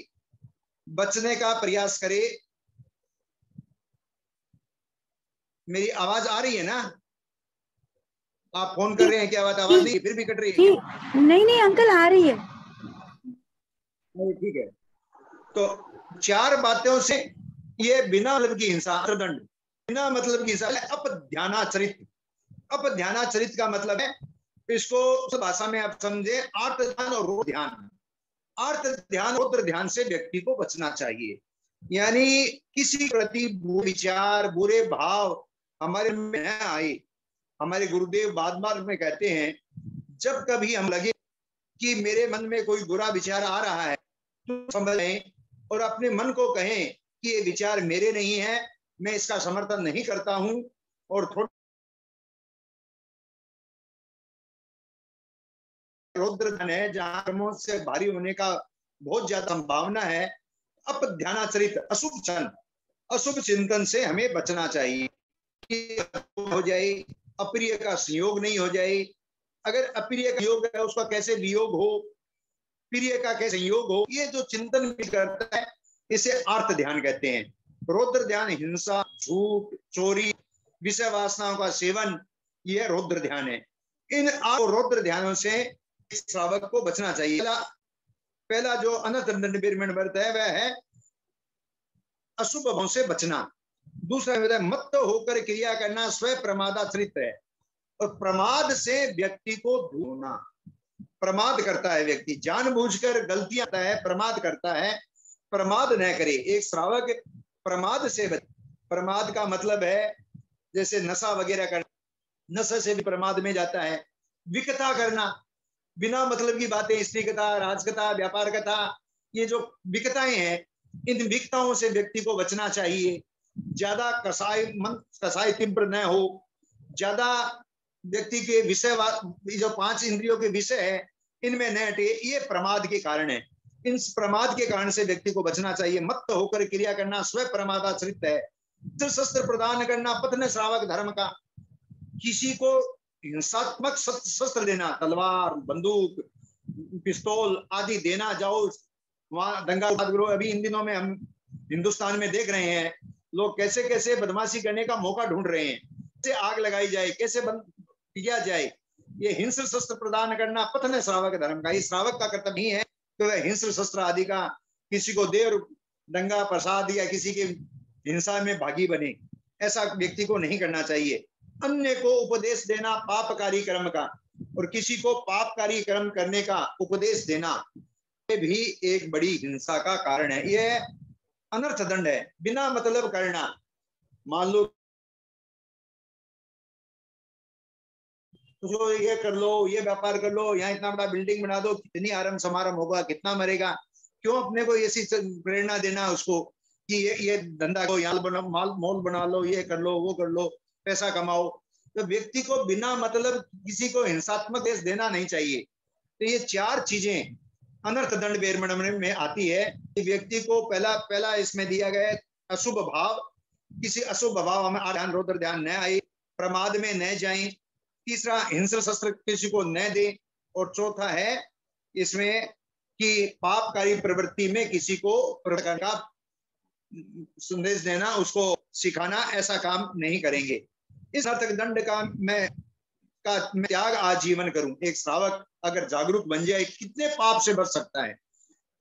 बचने का प्रयास करे। मेरी आवाज आ रही है ना? आप फोन कर रहे हैं क्या? आवाज नहीं फिर भी कट रही है? नहीं अंकल, आ रही है। ठीक है। तो 4 बातों से ये बिना मतलब की हिंसा, दंड बिना मतलब की हिंसा, अपध्यानाचरित। अपध्यानाचरित का मतलब है, इसको भाषा में आप समझे, आर्त ध्यान और रोध ध्यान। आर्त ध्यान, रौद्र ध्यान से व्यक्ति को बचना चाहिए। यानी किसी प्रति बुरे विचार, बुरे भाव हमारे में न आए। हमारे गुरुदेव बार बार में कहते हैं, जब कभी हम लगे कि मेरे मन में कोई बुरा विचार आ रहा है तो समझ लें और अपने मन को कहें कि ये विचार मेरे नहीं है, मैं इसका समर्थन नहीं करता हूं, और थोड़ा रौद्र ध्यान है जहां कर्मों से भारी होने का बहुत ज्यादा संभावना है। अब ध्यानाचरित अशुभ क्षण, अशुभ चिंतन से हमें बचना चाहिए कि हो जाए, अप्रिय का संयोग नहीं हो जाए। अगर अप्रिय का योग है उसका कैसे वियोग हो, प्रिय का कैसे संयोग हो, ये जो चिंतन भी करता है इसे अर्थ ध्यान कहते हैं। रौद्र ध्यान हिंसा, झूठ, चोरी, विषय वासनाओं का सेवन, यह रौद्र ध्यान है। इन रौद्र ध्यानों से श्रावक को बचना चाहिए। पहला जो अनर्थ दंड विरमण व्रत है वह है अशुभ भाव से बचना। दूसरा है मत होकर क्रिया करना, स्वयं प्रमादाचरित है, और प्रमाद से व्यक्ति को ढूंढना। प्रमाद करता है व्यक्ति, जानबूझकर गलतियां करता है, प्रमाद करता है, प्रमाद न करे। एक श्रावक प्रमाद से बचे। प्रमाद का मतलब है जैसे नशा वगैरह करना, नशे से भी प्रमाद में जाता है। विकता करना, बिना मतलब की बातें, स्त्री कथा, राजकथा, व्यापार कथा, ये जो विकताएं हैं, इन विकताओं से व्यक्ति को बचना चाहिए। ज्यादा कसाई तीव्र न हो, ज्यादा व्यक्ति के विषय, जो 5 इंद्रियों के विषय है इनमें न हटे, ये प्रमाद के कारण है। इन प्रमाद के कारण से व्यक्ति को बचना चाहिए। मत होकर क्रिया करना, स्वयं प्रमादाचरित है। शस्त्र प्रदान करना, पत्न श्रावक धर्म का। किसी को हिंसात्मक शस्त्र देना, तलवार, बंदूक, पिस्तौल आदि देना, जाओ वहां दंगा करो। अभी इन दिनों में हम हिंदुस्तान में देख रहे हैं लोग कैसे कैसे बदमाशी करने का मौका ढूंढ रहे हैं, कैसे आग लगाई जाए, कैसे बंद किया जाए। ये हिंस्र शस्त्र प्रदान करना पतन श्रावक धर्म का। ये श्रावक का कर्तव्य नहीं है तो वह हिंस्र शस्त्र आदि का किसी को दे और दंगा प्रसाद या किसी के हिंसा में भागी बने, ऐसा व्यक्ति को नहीं करना चाहिए। अन्य को उपदेश देना पापकारी कर्म का, और किसी को पापकारी कर्म करने का उपदेश देना, ये भी एक बड़ी हिंसा का कारण है। यह अनर्थ दंड है। बिना मतलब करना, मान लो तो ये कर लो, ये व्यापार कर लो, यहाँ इतना बड़ा बिल्डिंग बना दो, कितनी आरम समारम होगा, कितना मरेगा। क्यों अपने को ऐसी प्रेरणा देना उसको कि ये धंधा को यहाँ मॉल बना लो, ये कर लो, वो कर लो, पैसा कमाओ। तो व्यक्ति को बिना मतलब किसी को हिंसात्मक देश देना नहीं चाहिए। तो ये 4 चीजें अनर्थ दंड विरमण में आती है। व्यक्ति को पहला इसमें दिया गया है अशुभ भाव, किसी अशुभ भाव हमें ध्यान, रौद्र ध्यान न आए, प्रमाद में न जाए। तीसरा हिंस्र शस्त्र किसी को न दे, और चौथा है इसमें कि पापकारी प्रवृत्ति में किसी को प्रकार का संदेश देना, उसको सिखाना, ऐसा काम नहीं करेंगे। इस नर्तक दंड का मैं त्याग आजीवन करूं। एक श्रावक अगर जागरूक बन जाए कितने पाप से बच सकता है,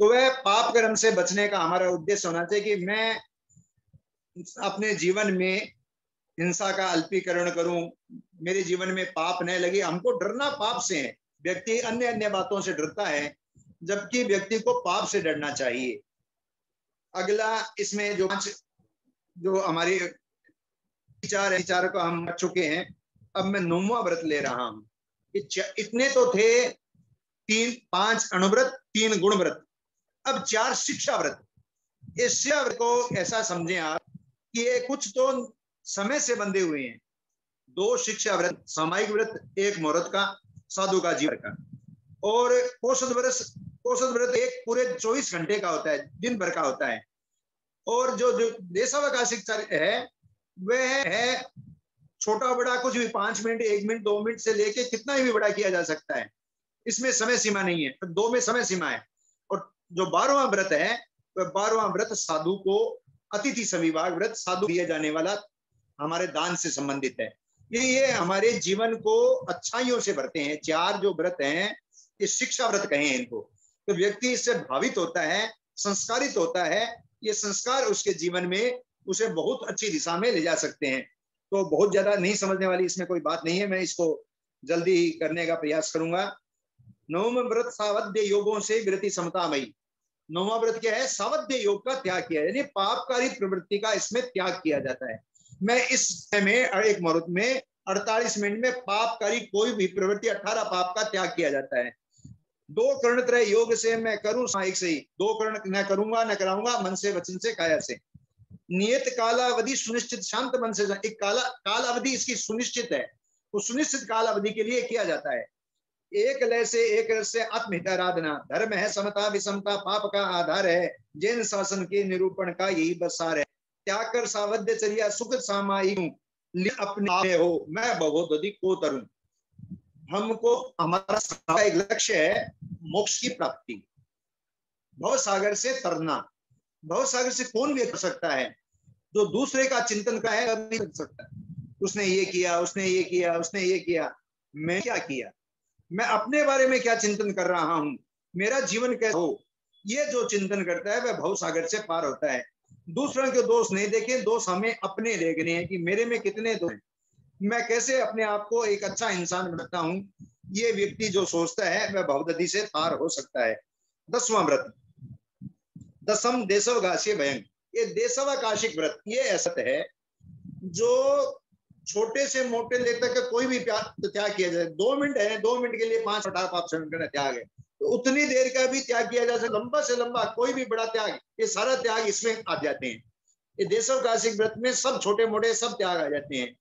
तो वह पाप कर्म से बचने का हमारा उद्देश्य होना चाहिए कि मैं अपने जीवन में हिंसा का अल्पीकरण करूं, मेरे जीवन में पाप न लगे। हमको डरना पाप से है, व्यक्ति अन्य बातों से डरता है, जबकि व्यक्ति को पाप से डरना चाहिए। अगला इसमें जो हमारे विचार को हम कर चुके हैं, अब मैं 9वां व्रत ले रहा हूं। इतने तो थे 5 अणुव्रत, 3 गुण व्रत, अब 4 शिक्षा व्रत। इस शिक्षा व्रत को ऐसा समझें आप कि ये कुछ तो समय से बंधे हुए हैं। 2 शिक्षा व्रत, सामायिक व्रत, 1 मुहूर्त का, साधु का जीवन का, और पोषद व्रत एक पूरे 24 घंटे का होता है, दिन भर का होता है। और जो देशावकाशिक है वह है छोटा बड़ा कुछ भी, 5 मिनट, 1 मिनट, 2 मिनट से लेके कितना भी बड़ा किया जा सकता है, इसमें समय सीमा नहीं है। तो 2 में समय सीमा है। और जो 12वां व्रत है वह 12वां व्रत साधु को, अतिथि सविभाग व्रत, साधु दिया जाने वाला हमारे दान से संबंधित है। ये हमारे जीवन को अच्छाइयों से भरते हैं। 4 जो व्रत हैं ये शिक्षा व्रत कहे हैं इनको। तो व्यक्ति इससे भावित होता है, संस्कारित होता है। ये संस्कार उसके जीवन में उसे बहुत अच्छी दिशा में ले जा सकते हैं। तो बहुत ज्यादा नहीं समझने वाली इसमें कोई बात नहीं है, मैं इसको जल्दी करने का प्रयास करूंगा। 9वां व्रत सावध्य योगों से विरति समतामयी। 9वां व्रत क्या है? सावध्य योग का त्याग किया, यानी पापकारी प्रवृत्ति का इसमें त्याग किया जाता है। मैं इस समय में एक मुहूर्त में 48 मिनट में पापकारी कोई भी प्रवृत्ति 18 पाप का त्याग किया जाता है। 2 कर्णत्रय योग से मैं करूं सामायिक से ही, 2 कर्ण न करूंगा न कराऊंगा, मन से वचन से काया से। नियत कालावधि सुनिश्चित शांत मन से, एक काल अवधि इसकी सुनिश्चित है, उस सुनिश्चित काल अवधि के लिए किया जाता है। एक लय से एक रस से आत्महित आराधना, धर्म है समता विषमता पाप का आधार है, जैन शासन के निरूपण का यही बसार है। त्याग कर सावध्य चर्या सुख सामायिक अपने हो, मैं बहुत अधिक को तरुण। हमको हमारा एक लक्ष्य है मोक्ष की प्राप्ति, भव सागर से तरना। भव सागर से कौन भी कर सकता है? जो दूसरे का चिंतन का है नहीं कर सकता। उसने ये किया, उसने ये किया, उसने ये किया, मैं क्या किया, मैं अपने बारे में क्या चिंतन कर रहा हूं, मेरा जीवन कैसा हो, ये जो चिंतन करता है वह भव सागर से पार होता है। दूसरों के दोष नहीं देखे, दोष हमें अपने देखने हैं कि मेरे में कितने दोष हैं, मैं कैसे अपने आप को एक अच्छा इंसान बनाता हूं। ये व्यक्ति जो सोचता है वह भवदधि से पार हो सकता है। 10वां व्रत, दसम देशवकाशीय भयंग। ये देशवकाशिक व्रत ये ऐसा है जो छोटे से मोटे ले तक कोई भी त्याग किया जाए। 2 मिनट है, 2 मिनट के लिए 5 हटार पाप सहन करना त्याग है, तो उतनी देर का भी त्याग किया जा सकता। लंबा से लंबा कोई भी बड़ा त्याग, ये सारा त्याग इसमें आ जाते हैं। ये देशवकाशिक व्रत में सब छोटे मोटे सब त्याग आ जाते हैं।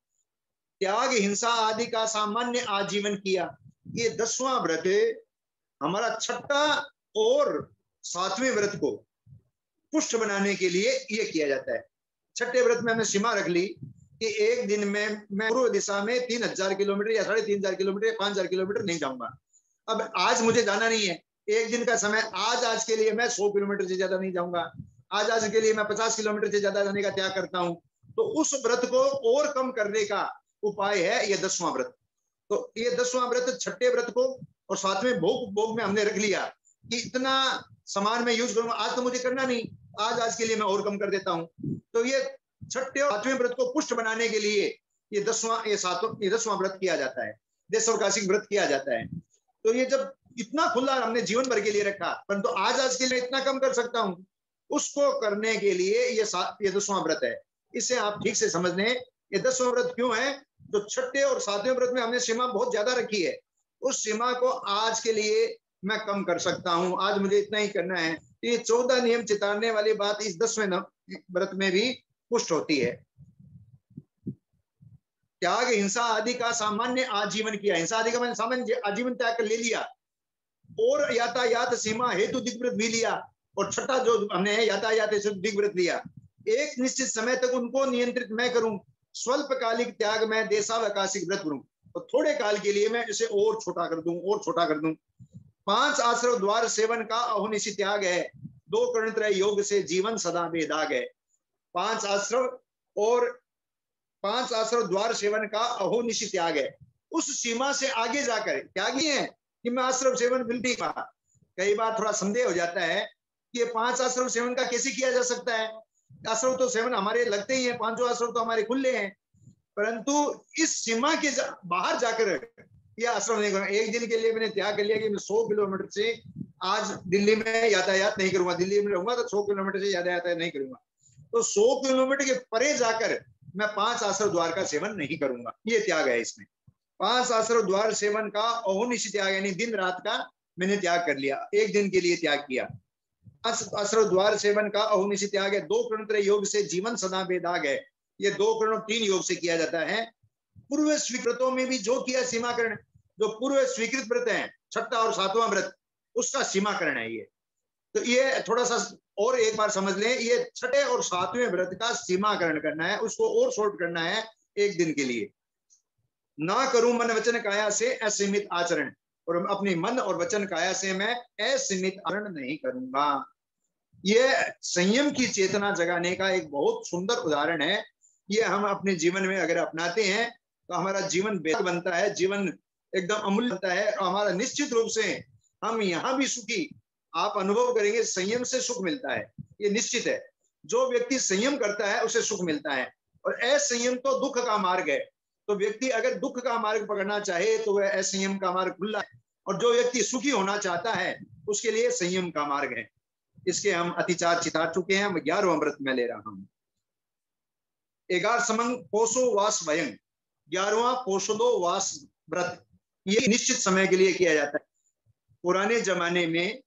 त्याग हिंसा आदि का सामान्य आजीवन किया। ये 10वां व्रत हमारा छठा और 7वें व्रत को पुष्ट बनाने के लिए ये किया जाता है। छठे व्रत में हमने सीमा रख ली कि एक दिन में मैं पूर्व दिशा में 3000 किलोमीटर या 3500 किलोमीटर या 5000 किलोमीटर नहीं जाऊंगा। अब आज मुझे जाना नहीं है, एक दिन का समय, आज के लिए मैं 100 किलोमीटर से ज्यादा नहीं जाऊंगा, आज के लिए मैं 50 किलोमीटर से ज्यादा जाने का त्याग करता हूं। तो उस व्रत को और कम करने का उपाय है ये 10वां व्रत। तो ये 10वां व्रत छठे व्रत को और 7वें भोग में हमने रख लिया कि इतना सामान में यूज करूंगा, आज तो मुझे करना नहीं, आज के लिए मैं और कम कर देता हूं। तो ये छठे और 8वें व्रत को पुष्ट बनाने के लिए ये 10वां व्रत किया जाता है, देशवकाशिक व्रत किया जाता है। तो ये जब इतना खुला हमने जीवन भर के लिए रखा, परंतु आज के लिए इतना कम कर सकता हूं, उसको करने के लिए ये 10वां व्रत है। इसे आप ठीक से समझ लें, ये 10वां व्रत क्यों है? तो छठे और 7वें व्रत में हमने सीमा बहुत ज्यादा रखी है, उस सीमा को आज के लिए मैं कम कर सकता हूं, आज मुझे इतना ही करना है। ये 14 नियम चितारने वाली बात इस 10वें व्रत में भी पुष्ट होती है। त्याग हिंसा आदि का सामान्य आजीवन किया। हिंसा आदि का मैंने सामान्य आजीवन त्याग कर ले लिया, और यातायात सीमा हेतु दिग्व्रत भी लिया, और छठा जो हमने यातायात दिग्व्रत लिया। एक निश्चित समय तक उनको नियंत्रित मैं करूं, स्वल्पकालिक त्याग में देशावकाशिक व्रत करूं, तो थोड़े काल के लिए मैं इसे और छोटा कर दूं और छोटा कर दूं। 5 आश्रव द्वार सेवन का अहोनिशी त्याग है, 2 कर्णत्रय योग से जीवन सदा बेदाग है। 5 आश्रव द्वार सेवन का अहोनिशी त्याग है। उस सीमा से आगे जाकर त्याग ही है कि मैं आश्रव सेवन बिल्कुल का, कई बार थोड़ा संदेह हो जाता है कि ये 5 आश्रव सेवन का कैसे किया जा सकता है। आश्रव तो सेवन हमारे लगते ही हैं, 5 आश्रव तो हमारे खुले हैं, परंतु इस सीमा के बाहर जाकर यह आश्रम नहीं करूंगा। एक दिन के लिए मैंने त्याग कर लिया कि मैं 100 किलोमीटर से आज दिल्ली में यातायात नहीं करूंगा, दिल्ली में रहूंगा तो 100 किलोमीटर से ज्यादा यातायात नहीं करूंगा, तो 100 किलोमीटर के परे जाकर मैं 5 आश्रव द्वार का सेवन नहीं करूंगा, ये त्याग है इसमें। 5 आश्रव द्वार सेवन का अहोनिशी त्याग, यानी दिन रात का मैंने त्याग कर लिया, एक दिन के लिए त्याग किया। 5 आश्रव द्वार सेवन का अहोनिशी त्याग है। 2 कर्णत्रय योग से जीवन सदा बेदाग है, ये 2 कर्ण 3 योग से किया जाता है। पूर्व स्वीकृतों में भी जो किया सीमाकरण, जो पूर्व स्वीकृत व्रत है छठा और 7वां व्रत, उसका सीमाकरण है ये। तो ये थोड़ा सा और एक बार समझ लें, ये छठे और 7वें व्रत का सीमाकरण करना है, उसको और शॉर्ट करना है एक दिन के लिए। ना करूं मन वचन काया से असीमित आचरण, और अपनी मन और वचन काया से मैं असीमित आचरण नहीं करूंगा। ये संयम की चेतना जगाने का एक बहुत सुंदर उदाहरण है। ये हम अपने जीवन में अगर अपनाते हैं तो हमारा जीवन बेहतर बनता है, जीवन एकदम अमूल्य बनता है, और हमारा निश्चित रूप से हम यहाँ भी सुखी, आप अनुभव करेंगे, संयम से सुख मिलता है, ये निश्चित है। जो व्यक्ति संयम करता है उसे सुख मिलता है, और असंयम तो दुख का मार्ग है। तो व्यक्ति अगर दुख का मार्ग पकड़ना चाहे तो वह असंयम का मार्ग खुला है, और जो व्यक्ति सुखी होना चाहता है उसके लिए संयम का मार्ग है। इसके हम अतिचार चितार चुके हैं। 11वां व्रत में ले रहा हूं। 11 समंग पोषो वास वयं, 11वां पोषदो वास व्रत, ये निश्चित समय के लिए किया जाता है। पुराने जमाने में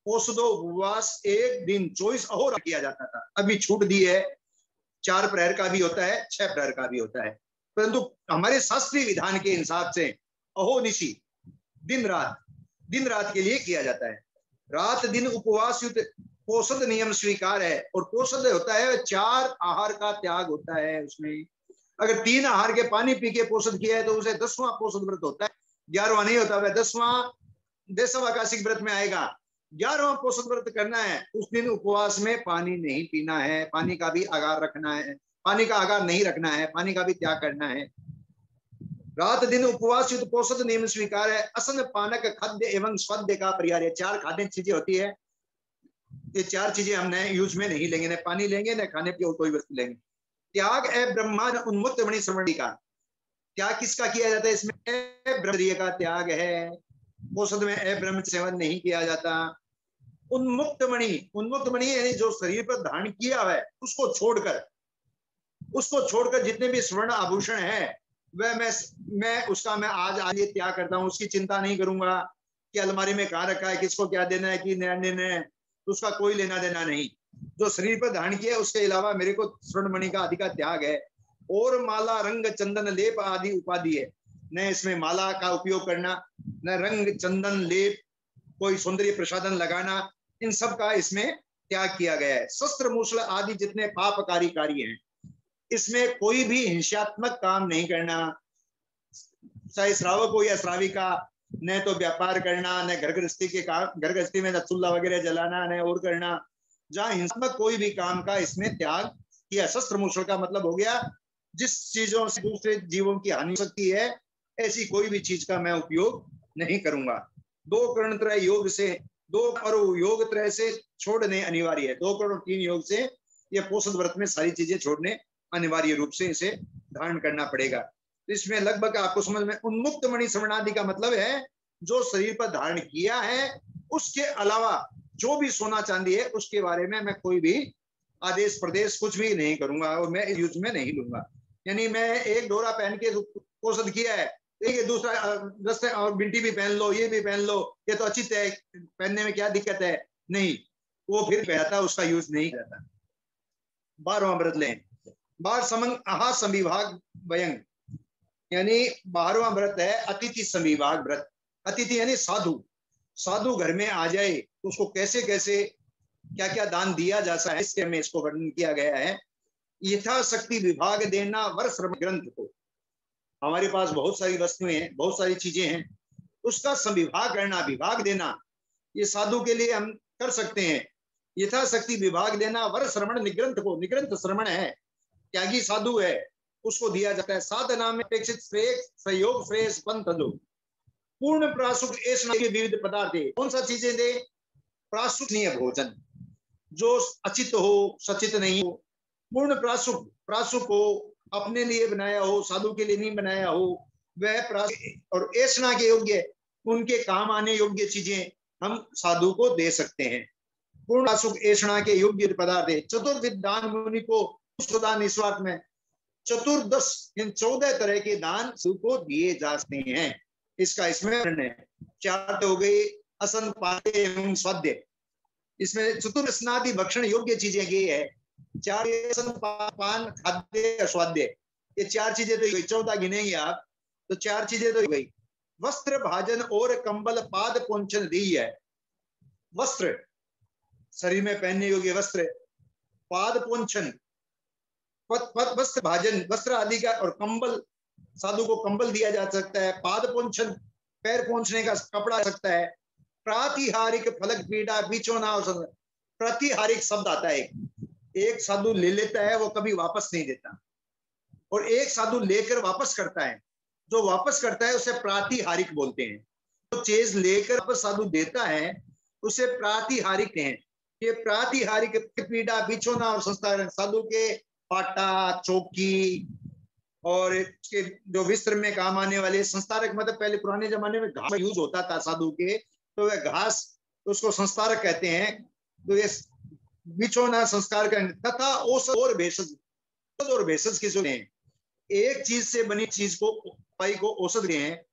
पोषदो उपवास एक दिन 24 अहोरात्र किया जाता था। अभी छूट दी है, 4 प्रहर का भी होता है, 6 प्रहर का भी होता है, परंतु हमारे शास्त्रीय विधान के हिसाब से अहोनिशी, दिन रात के लिए किया जाता है। रात दिन उपवास युक्त पोषद नियम स्वीकार है, और पोषद होता है 4 आहार का त्याग होता है उसमें। अगर 3 आहार के पानी पी के पोषद किया है तो उसे 10वां पोषद व्रत होता है, 11वां नहीं होता। वह 10वां देशवाकाशिक व्रत में आएगा। 11वां पोषद व्रत करना है, उस दिन उपवास में पानी नहीं पीना है, पानी का भी आगार रखना है, पानी का आगार नहीं रखना है, पानी का भी त्याग करना है। रात दिन उपवास युक्त पोषद नियम स्वीकार है। असन पानक खाद्य एवं स्वाद्य का परिहार, 4 खाद्य चीजें होती है। ये 4 चीजें हम नए यूज में नहीं लेंगे, न पानी लेंगे न खाने की और कोई वस्तु लेंगे। त्याग है ब्रह्मांड उन्मुक्त मणि श्रवणी का, त्याग किसका किया जाता है? इसमें ब्रह्मचर्य का त्याग है। पोषद में ब्रह्म सेवन नहीं किया जाता। उन्मुक्त मणि यानी जो शरीर पर धारण किया है उसको छोड़कर जितने भी स्वर्ण आभूषण है वह मैं आज ये त्याग करता हूँ। उसकी चिंता नहीं करूंगा कि अलमारी में कहाँ रखा है, किसको क्या देना है, कि नया उसका कोई लेना देना नहीं। जो शरीर पर धारण किया है उसके अलावा मेरे को स्वर्ण मणि का आदि का त्याग है। और माला रंग चंदन लेप आदि उपाधि है, न इसमें माला का उपयोग करना, न रंग चंदन लेप कोई सौंदर्य प्रसाधन लगाना, इन सब का इसमें त्याग किया गया है। शस्त्र मूसल आदि जितने पापकारी कार्य हैं इसमें कोई भी हिंसात्मक काम नहीं करना, चाहे श्रावक हो या श्राविका, न तो व्यापार करना, न घर गृहस्थी में न चूल्हा वगैरह जलाना, न और करना। जहां हिंसात्मक कोई भी काम का इसमें त्याग किया। शस्त्र मूसल का मतलब हो गया जिस चीजों से दूसरे जीवों की हानि हो सकती है ऐसी कोई भी चीज का मैं उपयोग नहीं करूंगा। 2 करण त्रय योग से 2 और योग त्रय से छोड़ने अनिवार्य है। 2 करण 3 योग से यह पोषद व्रत में सारी चीजें छोड़ने अनिवार्य रूप से इसे धारण करना पड़ेगा। तो इसमें लगभग आपको समझ में उन्मुक्त मणि श्रवणादि का मतलब है जो शरीर पर धारण किया है उसके अलावा जो भी सोना चांदी है उसके बारे में मैं कोई भी आदेश प्रदेश कुछ भी नहीं करूंगा और मैं यूज में नहीं लूंगा। यानी मैं एक डोरा पहन के पोषद किया है, एक दूसरा रस्ते और बिंटी भी पहन लो, ये भी पहन लो, ये तो अच्छी है, पहनने में क्या दिक्कत है? नहीं, वो फिर पहनता, उसका यूज नहीं करता। 12वां व्रत लें। 12 समंग आहा संविभाग वयंग, यानी 12वां व्रत है अतिथि संविभाग व्रत। अतिथि यानी साधु घर में आ जाए तो उसको कैसे कैसे क्या क्या दान दिया जा सकता है इसके में इसको वर्णन किया गया है। यथाशक्ति विभाग देना वर श्रम ग्रंथ को, हमारे पास बहुत सारी वस्तुएं हैं, बहुत सारी चीजें हैं, उसका संविभाग करना, विभाग देना, ये साधु के लिए हम कर सकते हैं। यथाशक्ति विभाग देना वर श्रवण निग्रंथ को, निग्रंथ श्रवण है, त्यागी साधु है, उसको दिया जाता है। साधना में अपेक्षित श्रेय सहयोग श्रेयस पंथ दो। पूर्ण प्रासुक विविध पदार्थ है। कौन सा चीजें दे? प्रासुकनीय भोजन, जो अचित हो, सचित नहीं हो। पूर्ण प्रासुक हो, अपने लिए बनाया हो, साधु के लिए नहीं बनाया हो, वह प्रासुक और ऐसना के योग्य, उनके काम आने योग्य चीजें हम साधु को दे सकते हैं। पूर्ण प्रासुक ऐसना के योग्य पदार्थ है। चतुर्विध दान मुनि को दान निस्वार्थ में 14 तरह के दान को दिए जा सकते हैं। इसका इसमें है 4 हो गई असन पाते एवं स्वाद्य, इसमें चतुर्स्नादि भक्षण योग्य चीजें ये है। 4 पान खाद्य स्वाद्य, ये 4 चीजें तो 14 गिनेंगे आप तो 4 चीजें तो गई। वस्त्र भाजन और कंबल पाद पोंछन दी है। वस्त्र शरीर में पहनने योग्य वस्त्र, पाद पोंछन वस्त्र भाजन वस्त्र आदि का, और कंबल साधु को कंबल दिया जा सकता है। पाद पोंछन पैर पोंछने का कपड़ा सकता है। प्रातिहारिक फलक पीड़ा बिछोना, प्रतिहारिक शब्द आता है। एक साधु ले लेता है, वो कभी वापस नहीं देता, और एक साधु लेकर वापस करता है। जो वापस करता है उसे प्रातिहारिक बोलते हैं। जो चीज लेकर वापस साधु देता है उसे प्रातिहारिक हैं। ये प्रातिहारिक पीड़ा बिछोना और संस्कार, साधु के पाटा, चौकी और इसके जो विस्त्र में काम आने वाले संस्कारक, मतलब पहले पुराने जमाने में घास यूज होता था साधु के, तो वह घास उसको संस्कारक कहते हैं। तो ये बिछोना संस्कार का तथा औसत और भेषज, और भेषज किसको हैं? एक चीज से बनी चीज को पाई को औसत गए हैं,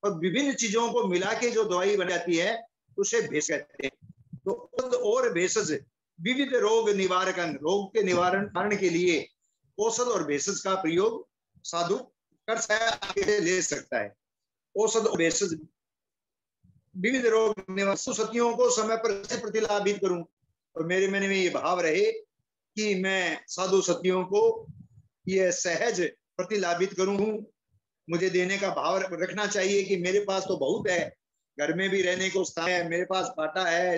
और विभिन्न चीजों को मिला के जो दवाई बन जाती है उसे भेष कहते हैं। तो औषध और भेषज विविध रोग निवारकन, रोग के निवारण के लिए औषध और भेषज का प्रयोग साधु कर सकता ले सकता है। औषध और भेषज विविध रोग निवारक सतियों को समय पर प्रतिलाभित करूं, और मेरे मन में ये भाव रहे कि मैं साधु सतियों को ये सहज प्रतिलाभित करूं। मुझे देने का भाव रखना चाहिए कि मेरे पास तो बहुत है, घर में भी रहने को स्थान है, मेरे पास बाटा है,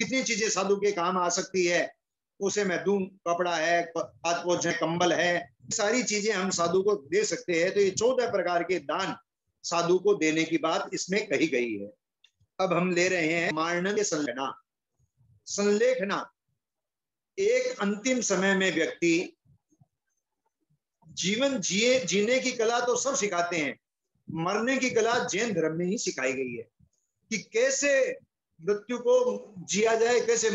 कितनी चीजें साधु के काम आ सकती है, उसे मैं दूं। कपड़ा है, हाथ पोछ है, कंबल है, सारी चीजें हम साधु को दे सकते हैं। तो ये 14 प्रकार के दान साधु को देने की बात इसमें कही गई है। अब हम ले रहे हैं मानन संलेखना। संलेखना एक अंतिम समय में व्यक्ति जीवन जीने की कला तो सब सिखाते हैं, मरने की कला जैन धर्म में ही सिखाई गई है कि कैसे मृत्यु को जिया जाए, कैसे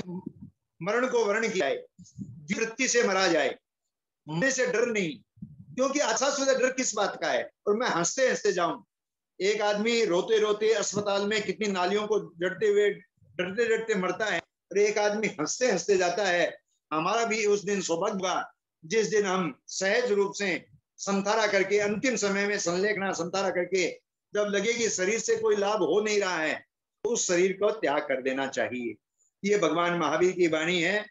मरण को वर्ण किया जाए, मृत्यु से मरा जाए। मरने से डर नहीं, क्योंकि अच्छा से डर किस बात का है? और मैं हंसते हंसते जाऊं। एक आदमी रोते रोते अस्पताल में कितनी नालियों को डरते हुए डरते डरते मरता है, और एक आदमी हंसते हंसते जाता है। हमारा भी उस दिन सौभाग्य हुआ जिस दिन हम सहज रूप से संतारा करके, अंतिम समय में संलेखना संतारा करके, जब लगे कि शरीर से कोई लाभ हो नहीं रहा है तो उस शरीर को त्याग कर देना चाहिए। ये भगवान महावीर की वाणी है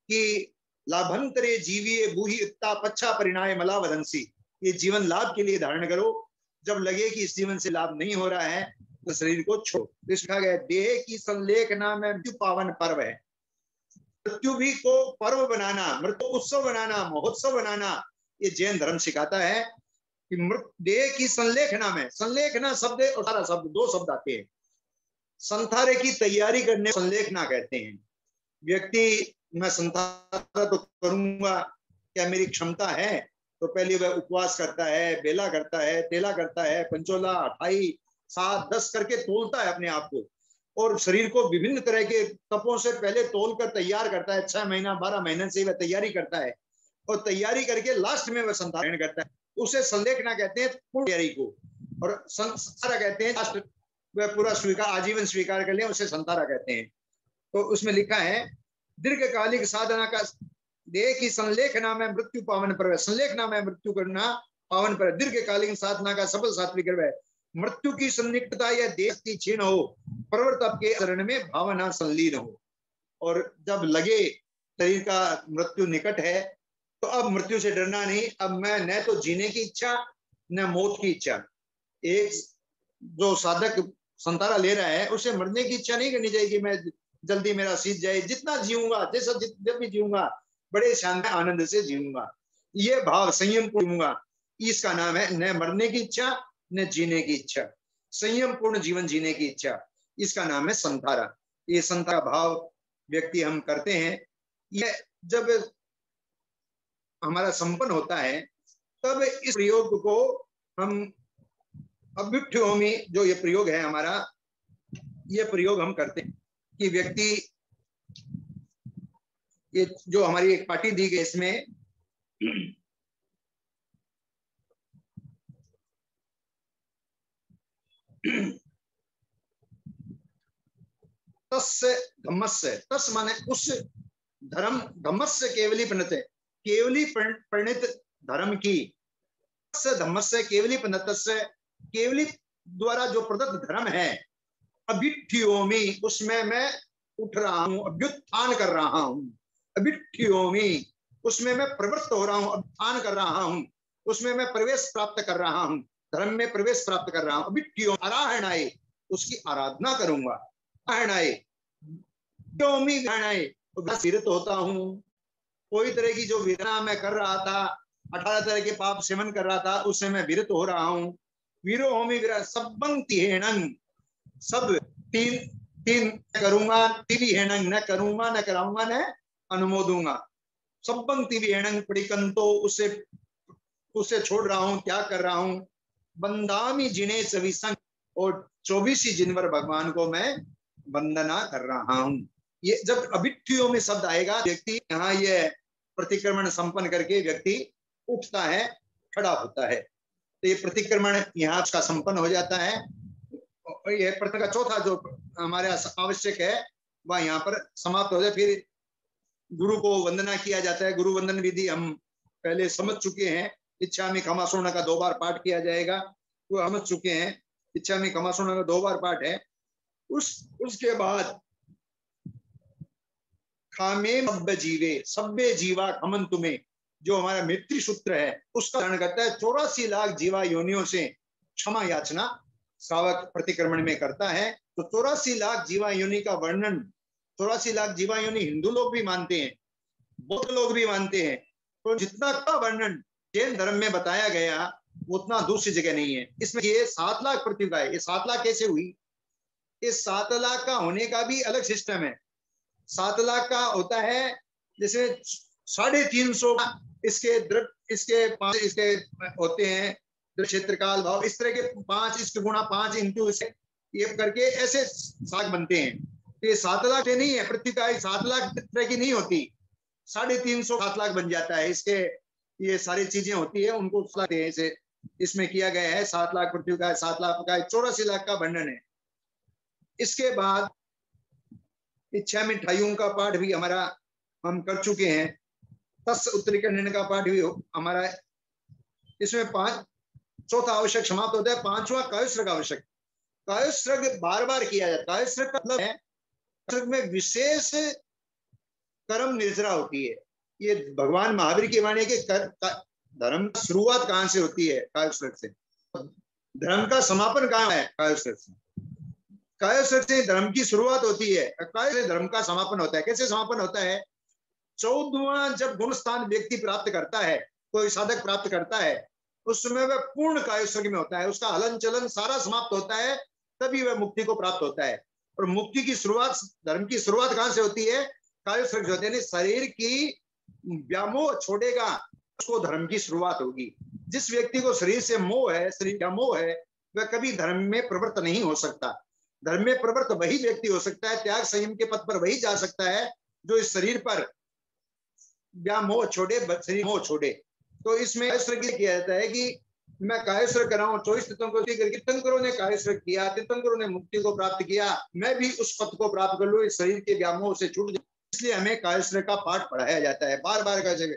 कि लाभंतरे जीविए बूही इत्ता पच्छा परिणाय मलावदंसी। ये जीवन लाभ के लिए धारण करो, जब लगे कि इस जीवन से लाभ नहीं हो रहा है तो शरीर को छोड़ो। लिखा गया देह की संलेखना में मृत्यु पावन पर्व है। मृत्यु भी को पर्व बनाना, मृत्यु उत्सव बनाना, महोत्सव बनाना, ये जैन धर्म सिखाता है कि देह की संलेखना में, संलेखना शब्द और सारा शब्द, दो शब्द आते हैं। संथारे की तैयारी करने संलेखना कहते हैं। व्यक्ति मैं संथारा तो करूंगा, क्या मेरी क्षमता है? तो पहले वह उपवास करता है, बेला करता है, तेला करता है, पंचोला 28 7 10 करके तोलता है अपने आप को, और शरीर को विभिन्न तरह के तपों से पहले तोल कर तैयार करता है। 6 महीना 12 महीने से वह तैयारी करता है, और तैयारी करके लास्ट में वह संधारण करता है। उसे संलेखना कहते हैं पूर्ण तैयारी को, और संतारा कहते हैं लास्ट वह पूरा स्वीकार, आजीवन स्वीकार कर ले, उसे संतारा कहते हैं। तो उसमें लिखा है दीर्घकालिक साधना का देह की संलेखना में मृत्यु पावन पर्व, संलेखना में मृत्यु करना पावन पर्व, दीर्घकालीन साधना का सफल सात्विक पर्व है। मृत्यु की सन्निग्धता या देह की क्षीण हो, प्रवर्तक के शरण में भावना संलीन हो, और जब लगे शरीर का मृत्यु निकट है तो अब मृत्यु से डरना नहीं। अब मैं न तो जीने की इच्छा न मौत की इच्छा। एक जो साधक संतारा ले रहा है उसे मरने की इच्छा नहीं करनी चाहिए कि मैं जल्दी मेरा सीत जाए, जितना जीऊंगा, जैसा जब भी जीऊंगा बड़े शांति आनंद से जीऊंगा, ये भाव संयम पूर्णूंगा। इसका नाम है न मरने की इच्छा न जीने की इच्छा, संयम पूर्ण जीवन जीने की इच्छा, इसका नाम है संतारा। ये संतारा भाव व्यक्ति हम करते हैं। ये जब हमारा संपन्न होता है तब इस प्रयोग को हम अभ्युत्थोमी, जो ये प्रयोग है हमारा, ये प्रयोग हम करते हैं कि व्यक्ति, ये जो हमारी एक पार्टी दी गई इसमें तस्य धम्मस्य, तस् माने उस धर्म, धम्मस्य केवली प्रणत, केवली प्रणित धर्म की, तस्य धम्मस्य केवली प्रणतस्य, केवली द्वारा जो प्रदत्त धर्म है, अभ्युत्थोमी, उसमें मैं उठ रहा हूं, अभ्युत्थान कर रहा हूं, अभ्युत्थोमी, उसमें मैं प्रवृत्त हो रहा हूं, अभ्युत्थान कर रहा हूं, उसमें मैं प्रवेश प्राप्त कर रहा हूं, धर्म में प्रवेश प्राप्त कर रहा हूं। अभ्युत्थोमी आराहणाय, उसकी आराधना करूंगा, आराहणाय व्योमी आराहणाय, विरत होता हूं। कोई तरह की जो वेदना मैं कर रहा था, 18 तरह के पाप सेवन कर रहा था, उससे मैं विरत हो रहा हूं। वीरो होमी विरत सबंति हेणंग, सब तीन करूंगा, तिवि हेणंग, न करूंगा न कराऊंगा न अनुमोदूंगा। सबंति हेणंग पड़िकंतो, उसे छोड़ रहा हूं, त्याग कर रहा हूं। बंदामी जिने सभी संग, और 24 जिनवर भगवान को मैं वंदना कर रहा हूं। ये जब अभिठ्ठियों में शब्द आएगा, व्यक्ति यहाँ ये प्रतिक्रमण संपन्न करके व्यक्ति उठता है, खड़ा होता है, तो ये प्रतिक्रमण यहाँ का संपन्न हो जाता है। ये प्रश्न का चौथा जो हमारे आवश्यक है वह यहाँ पर समाप्त हो जाए। फिर गुरु को वंदना किया जाता है। गुरु वंदन विधि हम पहले समझ चुके हैं। इच्छामि खमासुण का 2 बार पाठ किया जाएगा, वो समझ चुके हैं। इच्छामि खमासुण का 2 बार पाठ है। उसके बाद खामे सब्बे जीवे, सब्बे जीवा खमन तुम्हें, जो हमारा मैत्री सूत्र है उसका वर्णन करता है। 84 लाख जीवा योनियों से क्षमा याचना श्रावक प्रतिक्रमण में करता है। तो 84 लाख जीवा योनि का वर्णन, 84 लाख जीवा योनि हिंदू लोग भी मानते हैं, बौद्ध लोग भी मानते हैं, तो जितना का वर्णन जैन धर्म में बताया गया उतना दूसरी जगह नहीं है। इसमें ये 7 लाख पृथ्वी है। ये 7 लाख कैसे हुई? इस 7 लाख का होने का भी अलग सिस्टम है। 7 लाख का होता है जैसे 350 इसके द्रव, इसके 5 इसके होते हैं क्षेत्र काल भाव, इस तरह के 5 इसके गुणा 5 इंटू ये करके ऐसे साग बनते हैं। तो ये 7 लाख से नहीं है। पृथ्वी का 7 लाख तरह की नहीं होती, 350 7 लाख बन जाता है। इसके ये सारी चीजें होती है, उनको इसे इसमें किया गया है। 7 लाख पृथ्वी का, 7 लाख का, 84 लाख का वर्णन है। इसके बाद इच्छा में 28 का पाठ भी हमारा हम कर चुके हैं। 10 उत्तरीकरण का पाठ भी हमारा, इसमें 5 चौथा आवश्यक समाप्त होता है। 5वां कायुस्रग आवश्यक। कायुस्रग बार बार किया जाता है। कायुस्रग का मतलब है कायुस्रग में विशेष कर्म निर्जरा होती है। ये भगवान महावीर की वाणी के धर्म की शुरुआत कहां से होती है? कायुस्रग से। धर्म का समापन कहां है? कायुस्रग से। कायुस्रग से धर्म की शुरुआत होती है, कायुस्रग से धर्म का समापन होता है। कैसे समापन होता है? 14वां जब गुण स्थान व्यक्ति प्राप्त करता है, कोई साधक प्राप्त करता है, उस समय वह पूर्ण कायुस्रग में होता है। उसका हलन चलन सारा समाप्त होता है, तभी वह मुक्ति को प्राप्त होता है। और मुक्ति की शुरुआत, धर्म की शुरुआत कहां से होती है? कायुस्रग से होती है। शरीर की व्यामोह छोड़ेगा उसको धर्म की शुरुआत होगी। जिस व्यक्ति को शरीर से मोह है, शरीर का मोह है, वह कभी धर्म में प्रवृत्त नहीं हो सकता। धर्म में प्रवृत्त वही व्यक्ति हो सकता है, त्याग संयम के पथ पर वही जा सकता है जो इस शरीर पर व्यामोह छोड़े, शरीर मोह छोड़े। तो इसमें कायुस्रग किया जाता है कि मैं कायुस्रग कर रहा हूँ। 24 तीर्थंकरों तीर्थंकरों ने कायुस्रग किया, तीर्थंकरों ने मुक्ति को प्राप्त किया, मैं भी उस पथ को प्राप्त कर लूं, इस शरीर के व्यामोह से छूट जाऊं। इसलिए हमें कायुस्रग का पाठ पढ़ाया जाता है, बार बार का जगह।